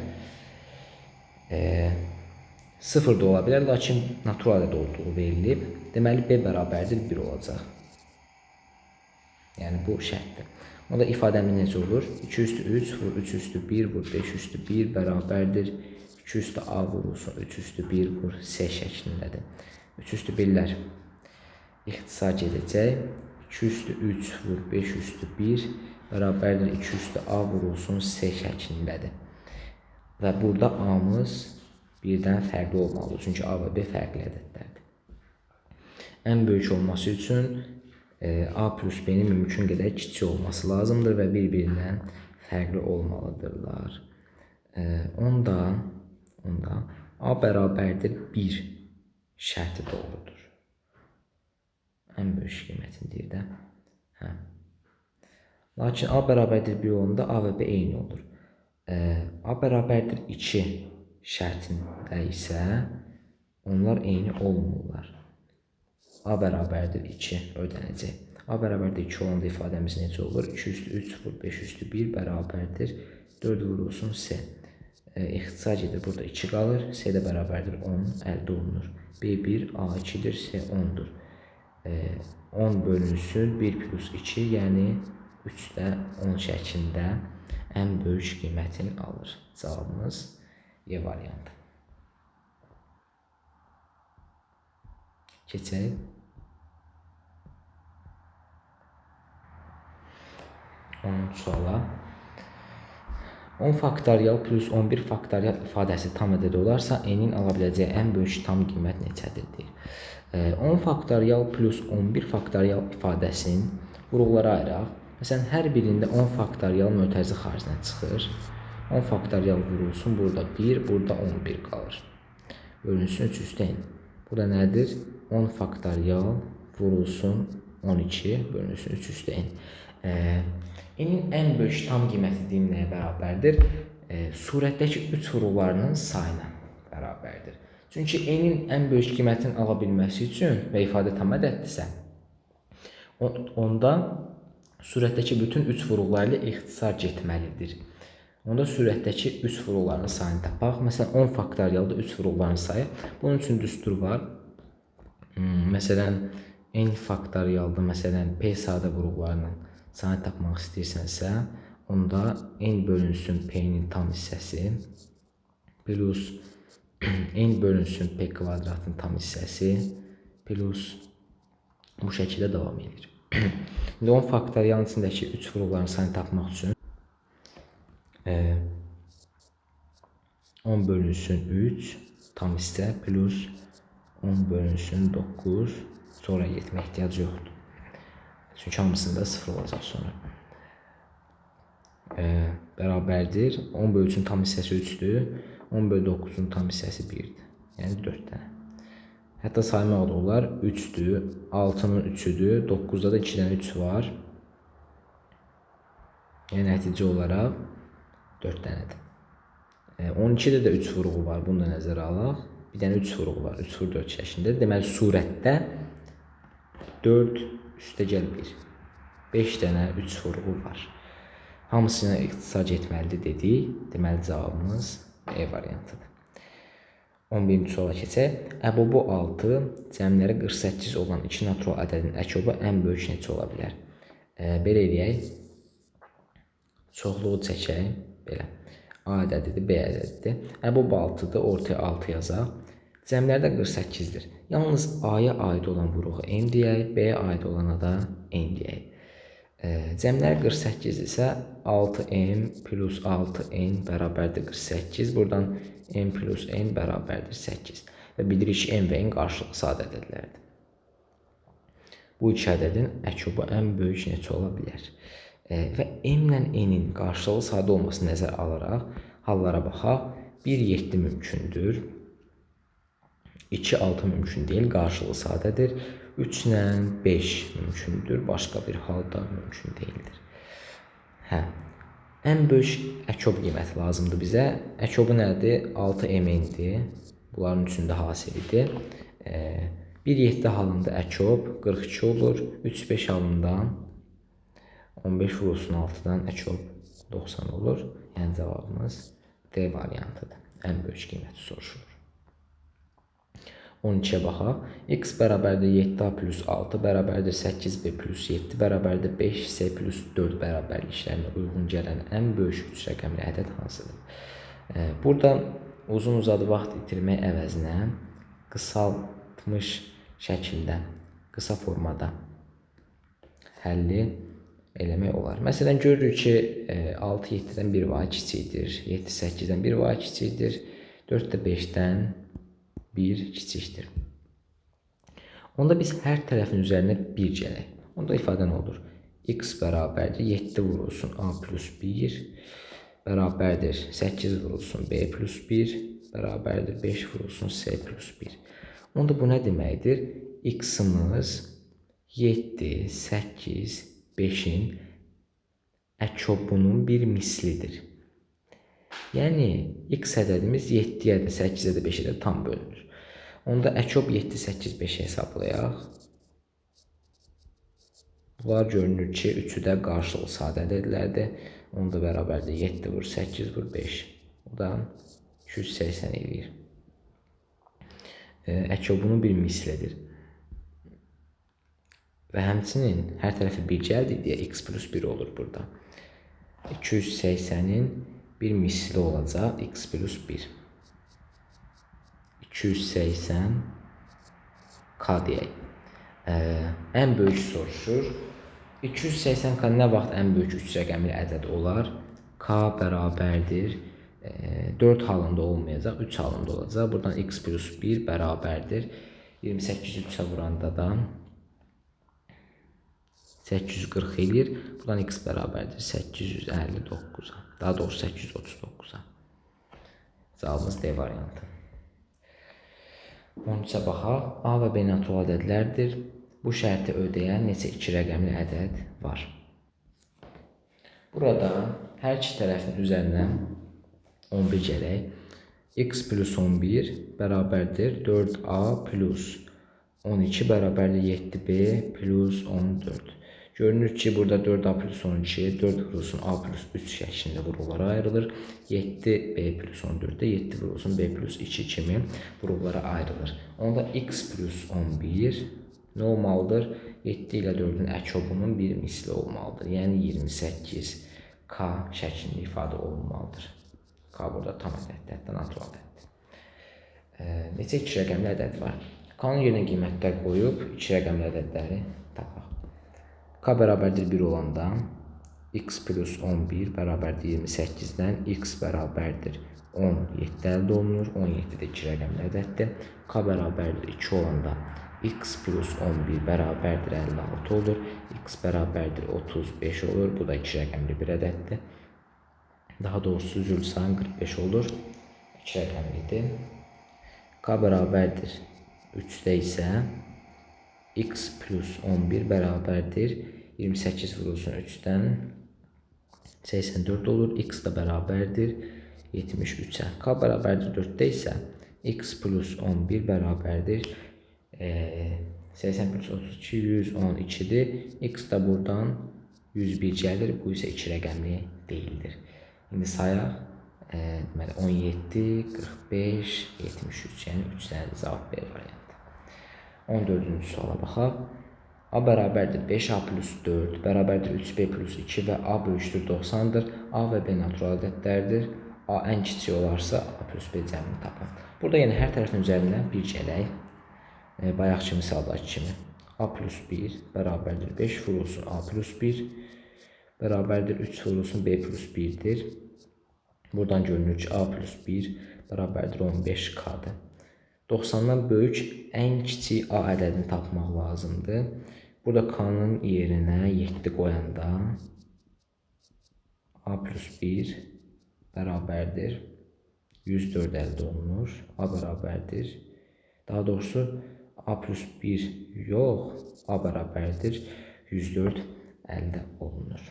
S1: 0 da ola bilər, lakin natural ədəd olduğu verilib. Deməli B bərabərdir 1 olacaq. Yəni bu şərtdir. Onda ifadəmiz necə olur? 2 üstü 3 vur 3 üstü 1 vur 5 üstü 1 bərabərdir 2 üstü A vurulsun 3 üstü 1 vur S şəklindədir. 3 üstü 1'lər ixtisar gedəcək. 2 üstü 3 vur 5 üstü 1 bərabərdir 2 üstü A vurulsun S şəklindədir. Və burada A'mız birdən fərqli olmalıdır. Çünki A və B fərqli ədədlərdir. Ən böyük olması üçün A plus B'nin mümkün qədər kiçik olması lazımdır və bir-birindən fərqli olmalıdırlar. Onda A bərabərdir 1 şərti doğrudur. Ən böyük qiymətini deyir də. Lakin A bərabərdir 1 olanda A və B eyni olur. A bərabərdir 2 şərtində isə onlar eyni olmurlar. A bərabərdir 2 ödənəcək. A bərabərdir 2 olanda ifadəmiz necə olur? 2 üstü 3 vur 5 üstü 1 bərabərdir 4 vurulsun S. İxtisar gedir, burada 2 qalır. S də bərabərdir 10 əldə olunur. B1 A2'dir, S 10'dur. 10 bölünsün 1 plus 2, yəni 3'də 10 şəklində ən böyük qiymətini alır. Cavabımız E variantı. Keçək. 10 suala. 10 faktorial plus 11 faktorial ifadəsi tam ədəd olarsa, N'in ala biləcəyi ən böyük tam qiymət neçədir deyir. 10 faktorial plus 11 faktorial ifadəsinin vurğulara ayıraq. Məsələn, hər birində 10 faktorial mötərizə xaricinə çıxır. 10 faktorial vurulsun, burada 1, burada 11 qalır. Bölünsün 3 üstə N. Bu da nədir? 10 faktorial vurulsun 12 bölünsün 3 üstə N. N'in ən böyük tam qiyməti deyim nəyə bərabərdir? Surətdəki 3 vurullarının sayına bərabərdir. Çünki N'in ən böyük qiymətini ala bilməsi üçün və ifadə tam ədəddirsə, onda surətdəki bütün 3 vurullar ilə ixtisar getməlidir. Onda surətdəki 3 vurulların sayını tapaq. Məsələn, 10 faktorialda 3 vurulların sayı. Bunun üçün düstur var. Məsələn, N faktorialda məsələn P sadə vurullarının sayını tapmaq istəyirsənsə, onda N bölünsün P'nin tam hissəsi plus N bölünsün P kvadratın tam hissəsi plus bu şəkildə davam edir. İndi 10 faktorialın içindəki 3 vurulların sayını tapmaq üçün 10 bölünsün 3 tam hissə plus 10 bölünsün 9 sonra getmə ehtiyacı yoxdur. Çünki hamısında 0 olacaq sonra. Bərabərdir. 10 bölünsün tam hissəsi 3'dür. 10 bölü 9'un tam hissəsi 1'dir. Yəni 4 dənə. Hətta saymaq da olar. 3'dür. 6'nın 3'üdür. 9'da da 2 dənə 3 var. Yəni nəticə olaraq 4 dənədir. 12'də də 3 vurğu var. Bunu da nəzərə alaq. Bir dənə 3 vurğu var. 3 vur 4 şəklində. Deməli surətdə 4 üstə gəl 1. 5 dənə 3 vurğu var. Hamısına ixtisar etməlidir dedik. Deməli cavabımız E variantıdır. 11-ci suala keçək. Əbobu 6 cəmləri 48 olan 2 natural ədədin əkobu ən böyük neçə ola bilər? Belə eləyək. Çoxluğu çəkək. Belə. A ədədidir, B ədədidir. Əbobu 6'dır, ortaya 6 yazaq. Cəmlərdə 48'dir. Yalnız A'ya aid olan vurğu M deyək, B'yə aid olana da N deyək. Cəmlər 48 isə 6M plus 6N bərabərdir 48. Buradan M plus N bərabərdir 8. Və bilirik ki, M və N qarşılıqlı sadə ədədlərdir. Bu iki ədədin əkobu ən böyük neçə ola bilər? Və M ilə N'in qarşılıqlı sadə olmasını nəzərə alaraq hallara baxaq. 1-7 mümkündür. 2-6 mümkün deyil, qarşılıqlı sadədir. 3 ilə 5 mümkündür, başqa bir halda mümkün deyildir. Ən böyük əkob qiyməti lazımdır bizə. Əkobu nədir? 6MN-dir. Bunların üçündə hasilidir. 1-7 halında əkob 42 olur. 3-5 halında 15 vurulsun 6-dan əkob 90 olur. Yəni cavabımız D variantıdır. Ən böyük qiyməti soruşulur. 12-yə baxaq. X bərabərdir 7A plus 6 bərabərdir 8B plus 7 bərabərdir 5C plus 4 bərabərliklərinə uyğun gələn ən böyük 3 rəqəmli ədəd hansıdır? Burada uzun-uzadı vaxt itirmək əvəzinə qısaltmış şəkildə, qısa formada həlli eləmək olar. Məsələn, görürük ki, 6 7-dən 1 va kiçikdir, 7 8-dən 1 va kiçikdir, 4 də 5-dən 1 kiçikdir. Onda biz hər tərəfin üzərinə 1 gələk. Onda ifadə nə olur? X bərabərdir 7 vurulsun A plus 1 bərabərdir 8 vurulsun B plus 1 bərabərdir 5 vurulsun C plus 1. Onda bu nə deməkdir? X-ımız 7, 8, 5-in əkobunun bir mislidir. Yəni, x ədədimiz 7-yə də, 8-ə də, 5-ə də tam bölünür. Onda əkob 7, 8, 5-i hesablayaq. Bunlar görünür ki, üçü də qarşılıqlı sadə ədədlərdir. Onda bərabərdir 7 vur, 8 vur, 5. O da 280 eləyir. Əkobunun bir mislidir. Və həmçinin hər tərəfi 1 gəldi deyə x plus 1 olur burada. 280-in bir misli olacaq x plus 1. 280 k deyək. Ən böyük soruşur. 280 k nə vaxt ən böyük 3 rəqəmli ədəd olar? K bərabərdir 4 halında olmayacaq, 3 halında olacaq. Buradan x plus 1 bərabərdir 28 3-ə vuranda da 840 eləyir. Buradan x bərabərdir 859-a. Daha doğrusu 839-a. Cavabımız D variantı. 13-ə baxaq. A və B natural ədədlərdir. Bu şərti ödəyən neçə 2 rəqəmli ədəd var? Burada hər iki tərəfin üzərinə 11 gələk. X plus 11 bərabərdir 4A plus 12 bərabərdir 7B plus 14. Görünür ki, burada 4A plus 12, 4 vurulsun A plus 3 şəklində vurullara ayrılır. 7B plus 14-də 7 vurulsun B plus 2 kimi vurullara ayrılır. Onda x plus 11 nə olmalıdır? 7 ilə 4-ün əkobunun bir misli olmalıdır. Yəni 28K şəklində ifadə olunmalıdır. K burada tam ədəddir, hətta natural ədəddir. Neçə 2 rəqəmli ədəd var? K-nın yerinə qiymətlər qoyub 2 rəqəmli ədədləri tapaq. K bərabərdir 1 olanda x plus 11 bərabərdir 28-dən x bərabərdir 17 əldə olunur. 17 də 2 rəqəmli ədəddir. K bərabərdir 2 olanda x plus 11 bərabərdir 56 olur. X bərabərdir 35 olur. Bu da 2 rəqəmli bir ədəddir. Daha doğrusu zülsan 45 olur. 2 rəqəmlidir. K bərabərdir 3-də isə x plus 11 bərabərdir 28 vurulsun 3-dən 84 olur. X da bərabərdir 73-ə. K bərabərdir 4-də isə x plus 11 bərabərdir 80 plus 32 112-dir. X da buradan 101 gəlir. Bu isə 2 rəqəmli deyildir. İndi sayaq. Deməli 17, 45, 73. Yəni 3 dənə cavab B variantı. 14-cü suala baxaq. A bərabərdir 5A plus 4, bərabərdir 3B plus 2 və A böyükdür 90-dır. A və B natural ədədlərdir. A ən kiçik olarsa A plus B cəmini tapın. Burada yəni hər tərəfin üzərinə 1 gələk. Bayaqki misaldakı kimi. A plus 1 bərabərdir 5 vurulsun A plus 1 bərabərdir 3 vurulsun B plus 1-dir. Buradan görünür ki, A plus 1 bərabərdir 15K-dır. 90-dan böyük ən kiçik A ədədini tapmaq lazımdır. Burada K-nın yerinə 7 qoyanda A plus 1 bərabərdir 104 əldə olunur. A bərabərdir. Daha doğrusu A plus 1 yox, A bərabərdir 104 əldə olunur.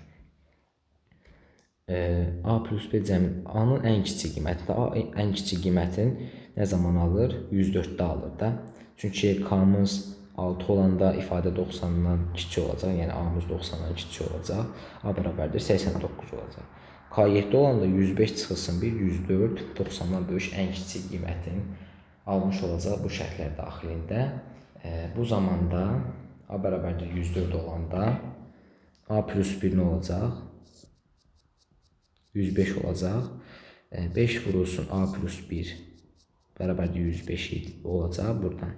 S1: A plus B cəmi A-nın ən kiçik qiymətində. A ən kiçik qiymətin nə zaman alır? 104-də alır da. Çünki K-mız 6 olanda ifadə 90-dan kiçik olacaq. Yəni A-mız 90-dan kiçik olacaq. A bərabərdir 89 olacaq. K7 olanda 105 çıxılsın 1, 104, 90-dan böyük ən kiçik qiymətin almış olacaq bu şərtlər daxilində. Bu zamanda A bərabərdir 104 olanda A plus 1 nə olacaq? 105 olacaq. 5 vurulsun A plus 1 bərabərdir 105 olacaq buradan.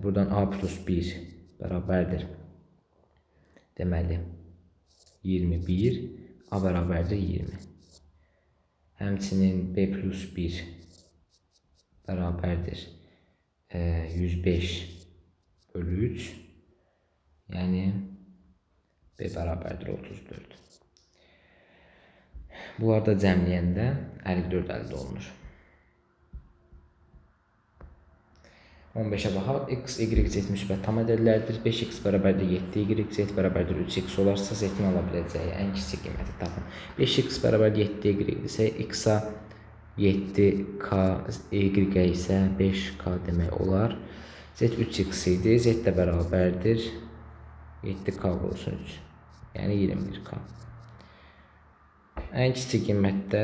S1: Buradan A plus 1 bərabərdir. Deməli 21, A bərabərdir 20. Həmçinin B plus 1 bərabərdir 105 bölü 3. Yəni B bərabərdir 34. Bunları da cəmləyəndə 54 əldə olunur. 15-ə baxaq. X, Y, Z müsbət tam ədədlərdir. 5x bərabərdir 7y, Z bərabərdir 3x olarsa Z-in ala biləcəyi ən kiçik qiyməti tapın. 5x bərabərdir 7y isə x-a 7k, y-ə isə 5k demək olar. Z 3x idi. Z də bərabərdir 7k olsun 3. Yəni 21k. Ən kiçik qiymətdə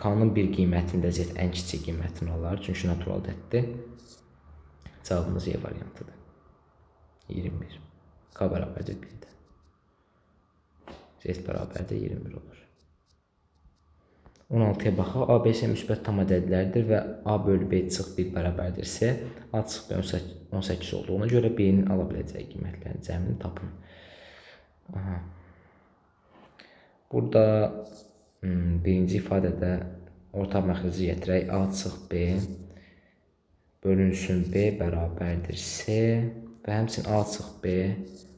S1: k-nın bir qiymətində Z ən kiçik qiymətini alar. Çünki natural ədəddir. Cavabımız Y variantıdır. 21. K bərabərdir 1-də. Z bərabərdir 21 olur. 16-ya baxaq. ABC müsbət tam ədədlərdir və A bölü B çıx 1 bərabərdirsə, A çıx B 18 olduğuna görə B-nin ala biləcəyi qiymətlərin cəmini tapın. Burada birinci ifadədə ortaq məxrəci gətirək. A çıx B bölünsün B bərabərdir C və həmçinin A çıx B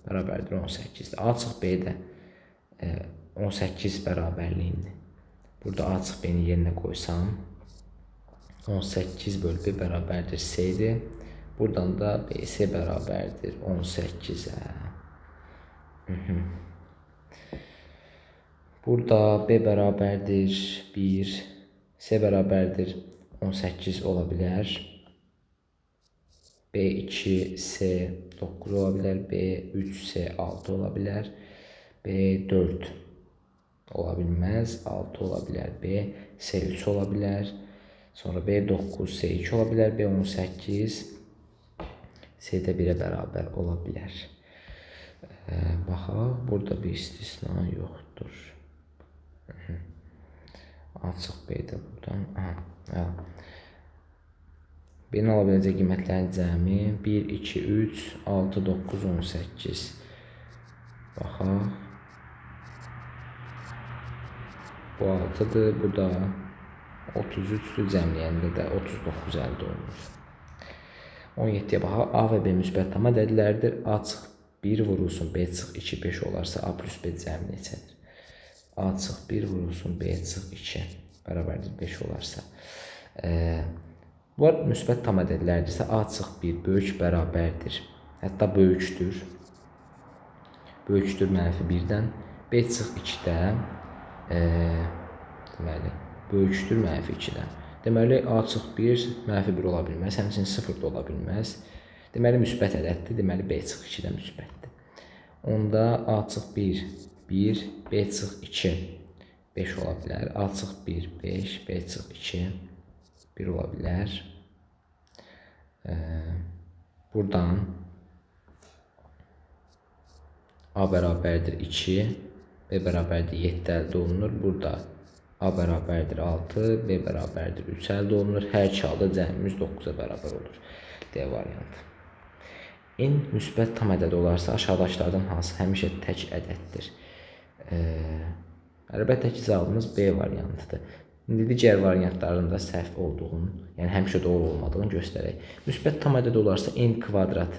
S1: bərabərdir 18-dir. A çıx B də 18 bərabərliyini burada A çıx B-ni yerinə qoysam 18 bölü B bərabərdir C-dir. Buradan da BC bərabərdir 18-ə. Burada B bərabərdir 1, C bərabərdir 18 ola bilər. B2, C 9 ola bilər. B3, C 6 ola bilər. B4 ola bilməz. 6 ola bilər. B, C3 ola bilər. Sonra B9, C2 ola bilər. B18, C-də 1-ə bərabər ola bilər. Baxaq, burada bir istisna yoxdur. A çıx B-də buradan. B-nin ala biləcək qiymətlərin cəmi 1, 2, 3, 6, 9, 18. Baxaq. Bu 6-dır, bu da 33-dür, cəmləyəndə də 39 əldə olunur. 17-yə baxaq. A və B müsbət tam ədədlərdir. A çıx 1 vurulsun B çıx 2, 5 olarsa A plus B cəmi neçədir? A çıx 1 vurulsun B çıx 2 bərabərdir 5 olarsa. Bunlar müsbət tam ədədlərdirsə A çıx 1 böyük bərabərdir. Hətta böyükdür. Böyükdür mənfi 1-dən. B çıx 2-də deməli böyükdür mənfi 2-dən. Deməli A çıx 1 mənfi 1 ola bilməz. Həmçinin 0 da ola bilməz. Deməli müsbət ədəddir. Deməli B çıx 2-də müsbətdir. Onda A çıx 1 1, B çıx 2 5 ola bilər. A çıx 1 5, B çıx 2 1 ola bilər. Buradan A bərabərdir 2, B bərabərdir 7 əldə olunur. Burada A bərabərdir 6, B bərabərdir 3 əldə olunur. Hər iki halda cəmimiz 9-a bərabər olur. D variantı. N müsbət tam ədəd olarsa aşağıdakılardan hansı həmişə tək ədəddir? Əlbəttə ki, cavabımız B variantıdır. İndi digər variantlarında səhv olduğunu, yəni həmişə doğru olmadığını göstərək. Müsbət tam ədəd olarsa n kvadrat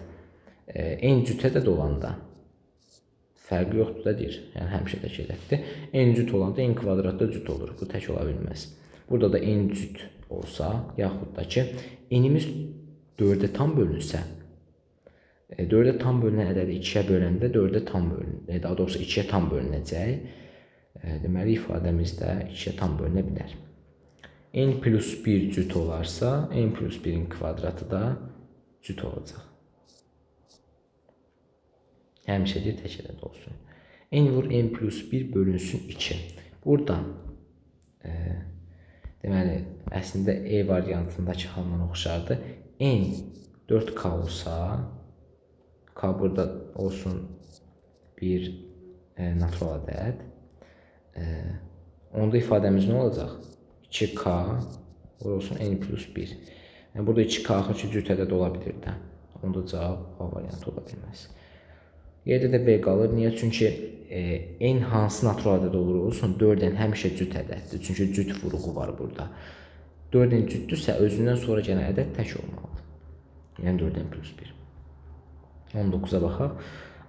S1: n cüt ədəd olanda fərqi yoxdur da deyir. Yəni həmişə tək ədəddir. N cüt olanda n kvadrat da cüt olur. Bu tək ola bilməz. Burada da n cüt olsa, yaxud da ki, n-imiz 4-ə tam bölünsə, 4-ə tam bölünən ədədi 2-yə böləndə 4-ə tam bölünür. Daha doğrusu 2-yə tam bölünəcək. Deməli, ifadəmizdə 2-yə tam bölünə bilər. N plus 1 cüt olarsa, N plus 1-in kvadratı da cüt olacaq. Həmişə tək ədəd olsun. N vur N plus 1 bölünsün 2. Burada deməli əslində E variantındakı halına oxşardır. N 4K olsa, K burada olsun bir natural ədəd. Onda ifadəmiz nə olacaq? 2K olsun N plus 1. Yəni burada 2K axı cüt ədəd ola bilir də. Onda cavab A variantı ola bilməz. Yerdə də B qalır. Niyə? Çünki N hansı natural ədəd olur olsun, 4N həmişə cüt ədəddir. Çünki cüt vurğu var burada. 4N cütdürsə, özündən sonra gələn ədəd tək olmalıdır. Yəni 4N plus 1. 19-a baxaq.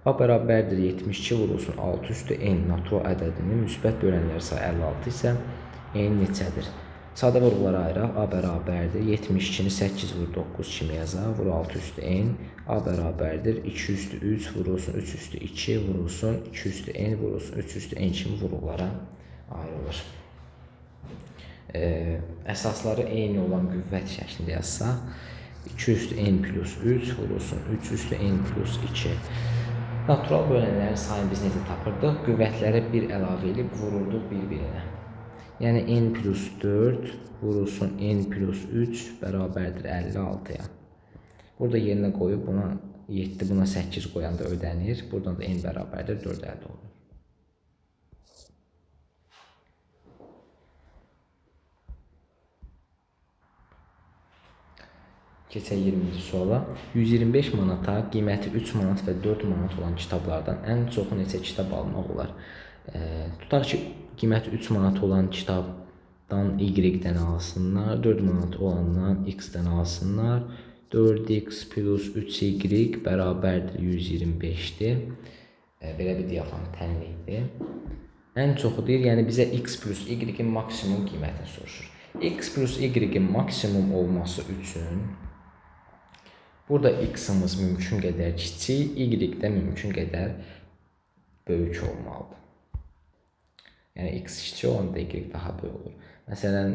S1: A bərabərdir 72 vurulsun 6 üstü N natural ədədinin müsbət bölənləri sayı 56 isə N neçədir? Sadə vurğulara ayıraq. A bərabərdir 72-ni 8 vur 9 kimi yazaq. Vur 6 üstü N. A bərabərdir 2 üstü 3 vurulsun 3 üstü 2 vurulsun 2 üstü N vurulsun 3 üstü N kimi vurğulara ayrılır. Əsasları eyni olan qüvvət şəklində yazsaq 2 üstü N plus 3 vurulsun 3 üstü N plus 2. Natural bölənlərin sayını biz necə tapırdıq? Qüvvətlərə 1 əlavə edib vururduq bir-birinə. Yəni N plus 4 vurulsun N plus 3 bərabərdir 56-ya. Burada yerinə qoyub buna 7, buna 8 qoyanda ödənir. Buradan da N bərabərdir 4 əldə olunur. Keçək 20-ci suala. 125 manata qiyməti 3 manat və 4 manat olan kitablardan ən çoxu neçə kitab almaq olar? Tutaq ki, qiyməti 3 manat olan kitabdan Y-dən alsınlar, 4 manat olandan X-dən alsınlar. 4X plus 3Y bərabərdir 125-dir. Belə bir diafram tənlidir. Ən çoxu deyir, yəni bizə X plus Y-in maksimum qiymətini soruşur. X plus Y-in maksimum olması üçün burada X-ımız mümkün qədər kiçik, Y də mümkün qədər böyük olmalıdır. Yəni X kiçik olanda Y daha böyük olur. Məsələn,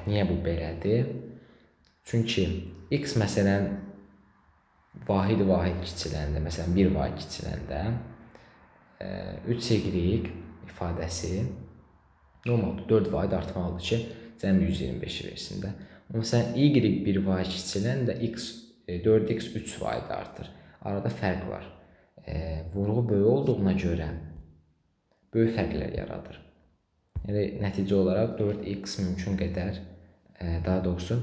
S1: niyə bu belədir? Çünki X məsələn vahid kiçiləndə, məsələn 1 vahid kiçiləndə 3Y ifadəsi normaldır 4 vahid artmalıdır ki, cəmi 125 versin də. Məsələn Y 1 vahid kiçiləndə X 4X 3 vahid artır. Arada fərq var. Vurğu böyük olduğuna görə böyük fərqlər yaradır. Yəni nəticə olaraq 4X mümkün qədər, daha doğrusu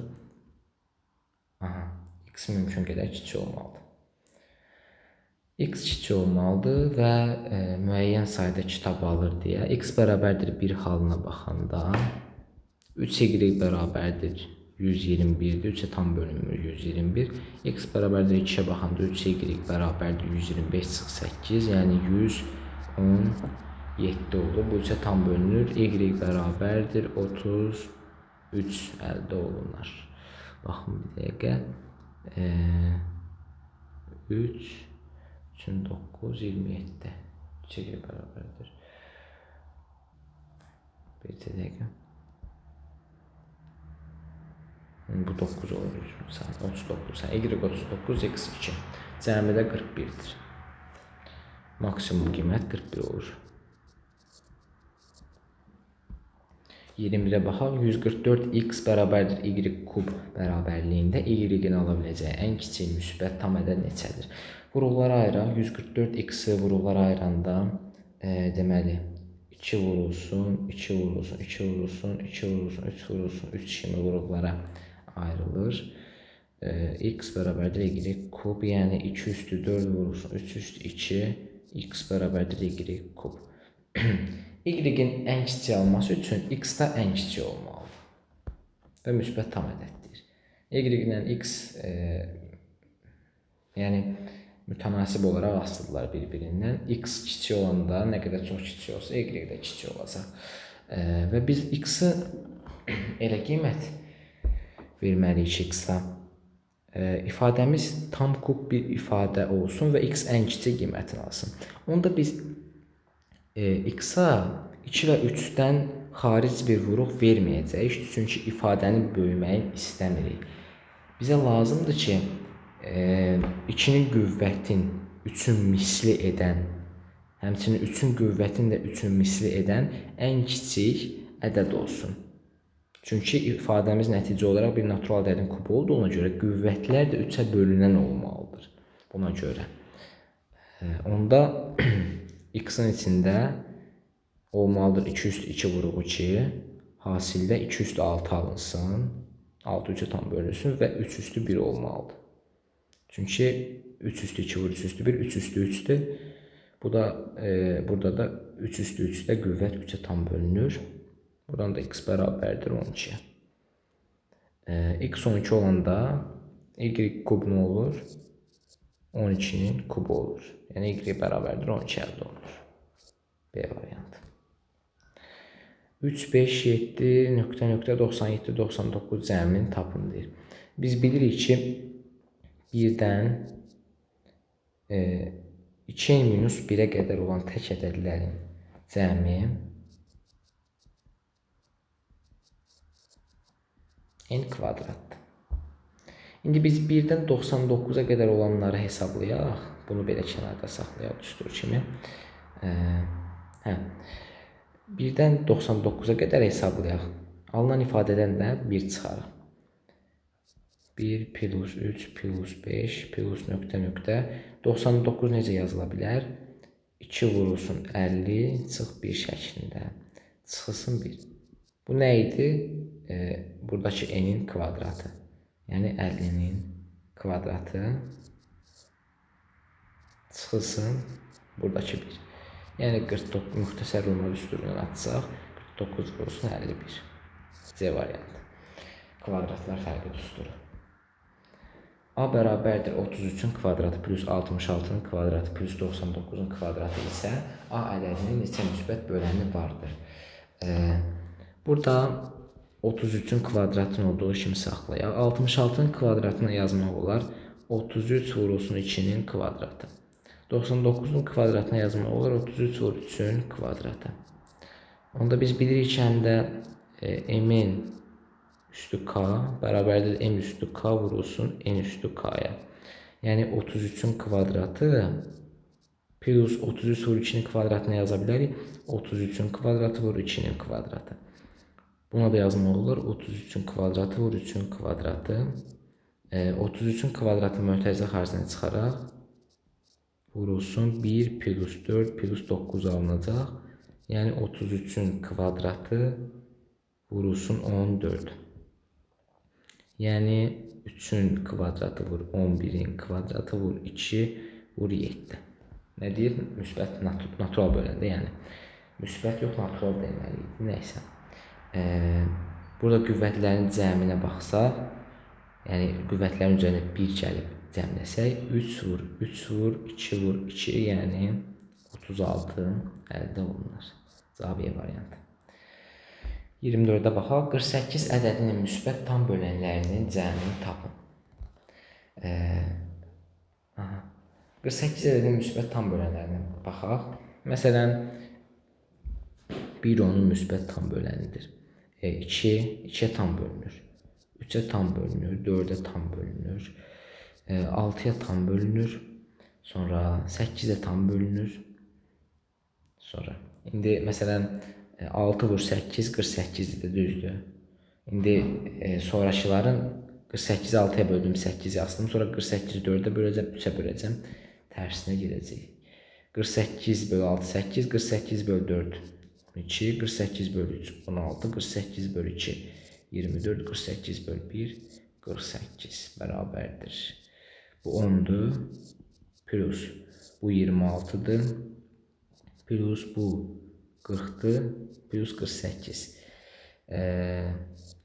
S1: X mümkün qədər kiçik olmalıdır. X kiçik olmalıdır və müəyyən sayda kitab alır deyə X bərabərdir 1 halına baxanda 3Y bərabərdir 121-dir, 3-ə tam bölünmür 121. X bərabərdir 2-yə baxanda 3Y bərabərdir 125 çıx 8, yəni 117 olur. Bu 3-ə tam bölünür. Y bərabərdir 33 əldə olunur. Baxın bir dəqiqə. 3, 9, 27. 3-ə bərabərdir. Bir dəqiqə. Bu 9 olur. 39. Y 39, X 2. Cəmidə 41-dir. Maksimum qiymət 41 olur. 21-ə baxaq. 144X bərabərdir Y kub bərabərliyində Y-in ala biləcəyi ən kiçik müsbət tam ədəd neçədir? Vurğulara ayıraq. 144X-i vurğulara ayıranda deməli 2 vurulsun, 2 vurulsun, 2 vurulsun, 2 vurulsun, 3 vurulsun, 3 kimi vurğulara ayrılır. X bərabərdir Y kub, yəni 2 üstü 4 vurulsun, 3 üstü 2, X bərabərdir Y kub. Y-in ən kiçik olması üçün X da ən kiçik olmalıdır və müsbət tam ədəddir. Y-lə X yəni mütənasib olaraq asılıdırlar bir-birindən. X kiçik olanda nə qədər çox kiçik olsa, Y də kiçik olacaq. Və biz X-i elə qiymət verməliyik X-a. İfadəmiz tam kub bir ifadə olsun və X ən kiçik qiymətini alsın. Onda biz X-a 2 və 3-dən xaric bir vuruq verməyəcəyik. Çünki ifadənin böyüməyini istəmirik. Bizə lazımdır ki, 2-nin qüvvətin 3-ün misli edən Həmçinin 3-ün qüvvətini də 3-ün misli edən ən kiçik ədəd olsun. Çünki ifadəmiz nəticə olaraq bir natural ədədin kubu olduğuna görə qüvvətlər də 3-ə bölünən olmalıdır. Buna görə. Onda x-in içində olmalıdır 2 üstü 2 vuruq 2. Hasildə 2 üstü 6 alınsın. 6 3-ə tam bölünsün və 3 üstü 1 olmalıdır. Çünki 3 üstü 2 vur 3 üstü 1, 3 üstü 3'dür. Bu da burada da 3 üstü 3'də qüvvət 3-ə tam bölünür. Buradan da x bərabərdir 12. X 12 olanda y kub nə olur? 12'nin kubu olur. Yəni y bərabərdir 12 əldə olunur. B variantı. 3, 5, 7, nöqtə, nöqtə, 97, 99 cəmini tapın deyir. Biz bilirik ki, birdən 2n minus 1'ə qədər olan tək ədədlərin cəmi n kvadratdır. İndi biz 1-dən 99'a qədər olanları hesablayaq. Bunu belə kənarda saxlayaq düstur kimi. 1-dən 99'a qədər hesablayaq. Alınan ifadədən də 1 çıxarıq. 1 plus 3 plus 5 plus nöqtə nöqtə. 99 necə yazıla bilər? 2 vurulsun 50 çıx 1 şəklində. Çıxılsın 1. Bu nə idi? Buradakı n'in kvadratı. Yəni 50'nin kvadratı çıxılsın buradakı 1. Yəni 49 müxtəsər Roma düsturundan atsaq 49 vurulsun 51. C variantı. Kvadratlar fərqi düsturu. A bərabərdir 33'ün kvadratı plus 66'nın kvadratı plus 99'un kvadratı isə A ədədinin neçə müsbət böləni vardır. Burada 33'ün kvadratının olduğu kimi saxlayaq. 66'nın kvadratını yazmaq olar. 33 vurulsun 2'nin kvadratı. 99'un kvadratına yazmaq olar. 33 vur 3'ün kvadratı. Onda biz bilirik ki, həm də m'in üstü k bərabərdir m üstü k vurulsun n üstü k'ya. Yəni 33'ün kvadratı plus 33 vur 2'nin kvadratına yaza bilərik. 33'ün kvadratı vur 2'nin kvadratı. Buna da yazmaq olur. 33'ün kvadratı vur 3'ün kvadratı. 33'ün kvadratı mötərizə xaricində çıxaraq vurulsun 1 plus 4 plus 9 alınacaq. Yəni 33'ün kvadratı vurulsun 14. Yəni 3'ün kvadratı vur 11'in kvadratı vur 2 vur 7. Nə deyir? Müsbət natural böləndə, yəni müsbət yox natural deməliydi. Nəysə. Burada qüvvətlərin cəminə baxsaq, yəni qüvvətlərin üzərinə 1 gəlib cəmləsək 3 vur 3 vur 2 vur 2, yəni 36 əldə olunur. Cavab E variantı. 24'ə baxaq. 48 ədədinin müsbət tam bölənlərinin cəmini tapın. 48 ədədinin müsbət tam bölənlərinə baxaq. Məsələn, 1 onun müsbət tam bölənidir. 2 2'ye tam bölünür. 3'e tam bölünür. 4'e tam bölünür. 6'ya tam bölünür. Sonra 8'e tam bölünür. Sonra indi məsələn 6 vur 8 48'dir, düzdür. İndi sonrakıların 48'i 6'ya böldüm, 8 yazdım. Sonra 48'i 4'e böləcəm, 3'e böləcəm. Tərsinə girəcək. 48 bölü 6 8, 48 bölü 4 12, 48 bölü 3 16, 48 bölü 2 24, 48 bölü 1 48 bərabərdir. Bu 10'dur. Plus bu 26'dır. Plus bu 40'dır. Plus 48.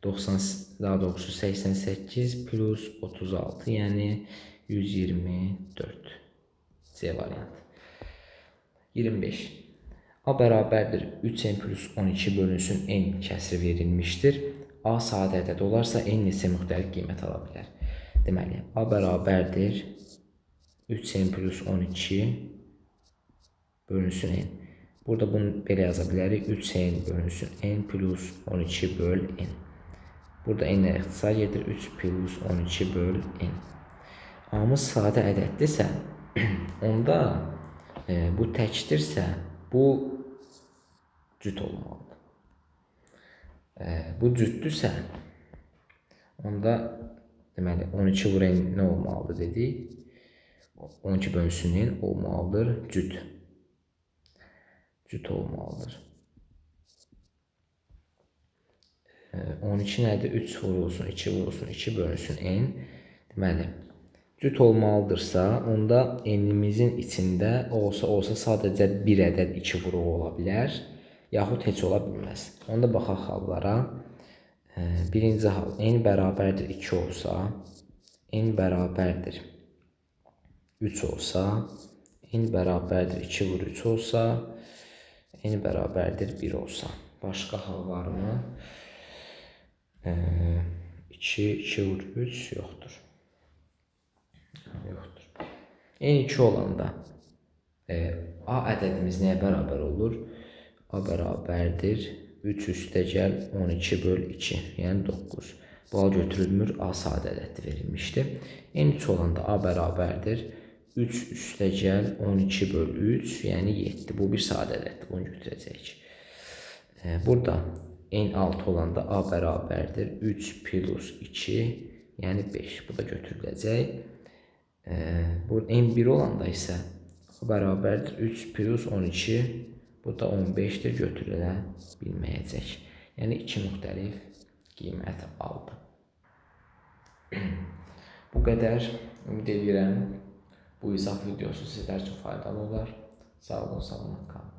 S1: 90, daha doğrusu 88 plus 36, yani 124. C variantı. 25. A bərabərdir 3n plus 12 bölünsün n kəsri verilmiştir. A sadə ədəd olarsa n neçə müxtəlif qiymət ala bilər. Deməli, A bərabərdir 3n plus 12 bölünsün n. Burada bunu belə yaza bilərik. 3n bölünsün n plus 12 böl n. Burada n-lə ixtisar gedir. 3 plus 12 böl n. A-mız sadə ədəddirsə, onda bu təkdirsə, bu cüt olmalıdır. Bu cütdürsə, onda deməli 12 vur n nə olmalıdır dedik? 12 bölünsün n olmalıdır cüt. Cüt olmalıdır. 12 nədir? 3 vurulsun, 2 vurulsun, 2 bölünsün n. Deməli, cüt olmalıdırsa, onda n'imizin içində olsa sadəcə bir ədəd 2 vuruq ola bilər, yaxud heç ola bilməz. Onda baxaq hallara. Birinci hal, n bərabərdir 2 olsa, n bərabərdir 3 olsa, n bərabərdir 2 vur 3 olsa, n bərabərdir 1 olsa. Başqa hal varmı? 2 vur 3 yoxdur. Yoxdur. N 2 olanda A ədədimiz nəyə bərabər olur? A bərabərdir 3 üstəgəl 12 böl 2, yəni 9. Bal götürülmür, A sadə ədəddir verilmişdir. N 3 olanda A bərabərdir 3 üstəgəl 12 böl 3, yəni 7. Bu bir sadə ədəddir, bunu götürəcəyik. Burada n 6 olanda A bərabərdir 3 plus 2, yəni 5. Bu da götürüləcək. Bu n 1 olanda isə A bərabərdir 3 plus 12, bu da 15-dir, götürülə bilməyəcək. Yəni 2 müxtəlif qiymət aldı. Bu qədər. Ümid edirəm bu izah videosu sizlər üçün faydalı olar. Sağ olun, salamat qalın.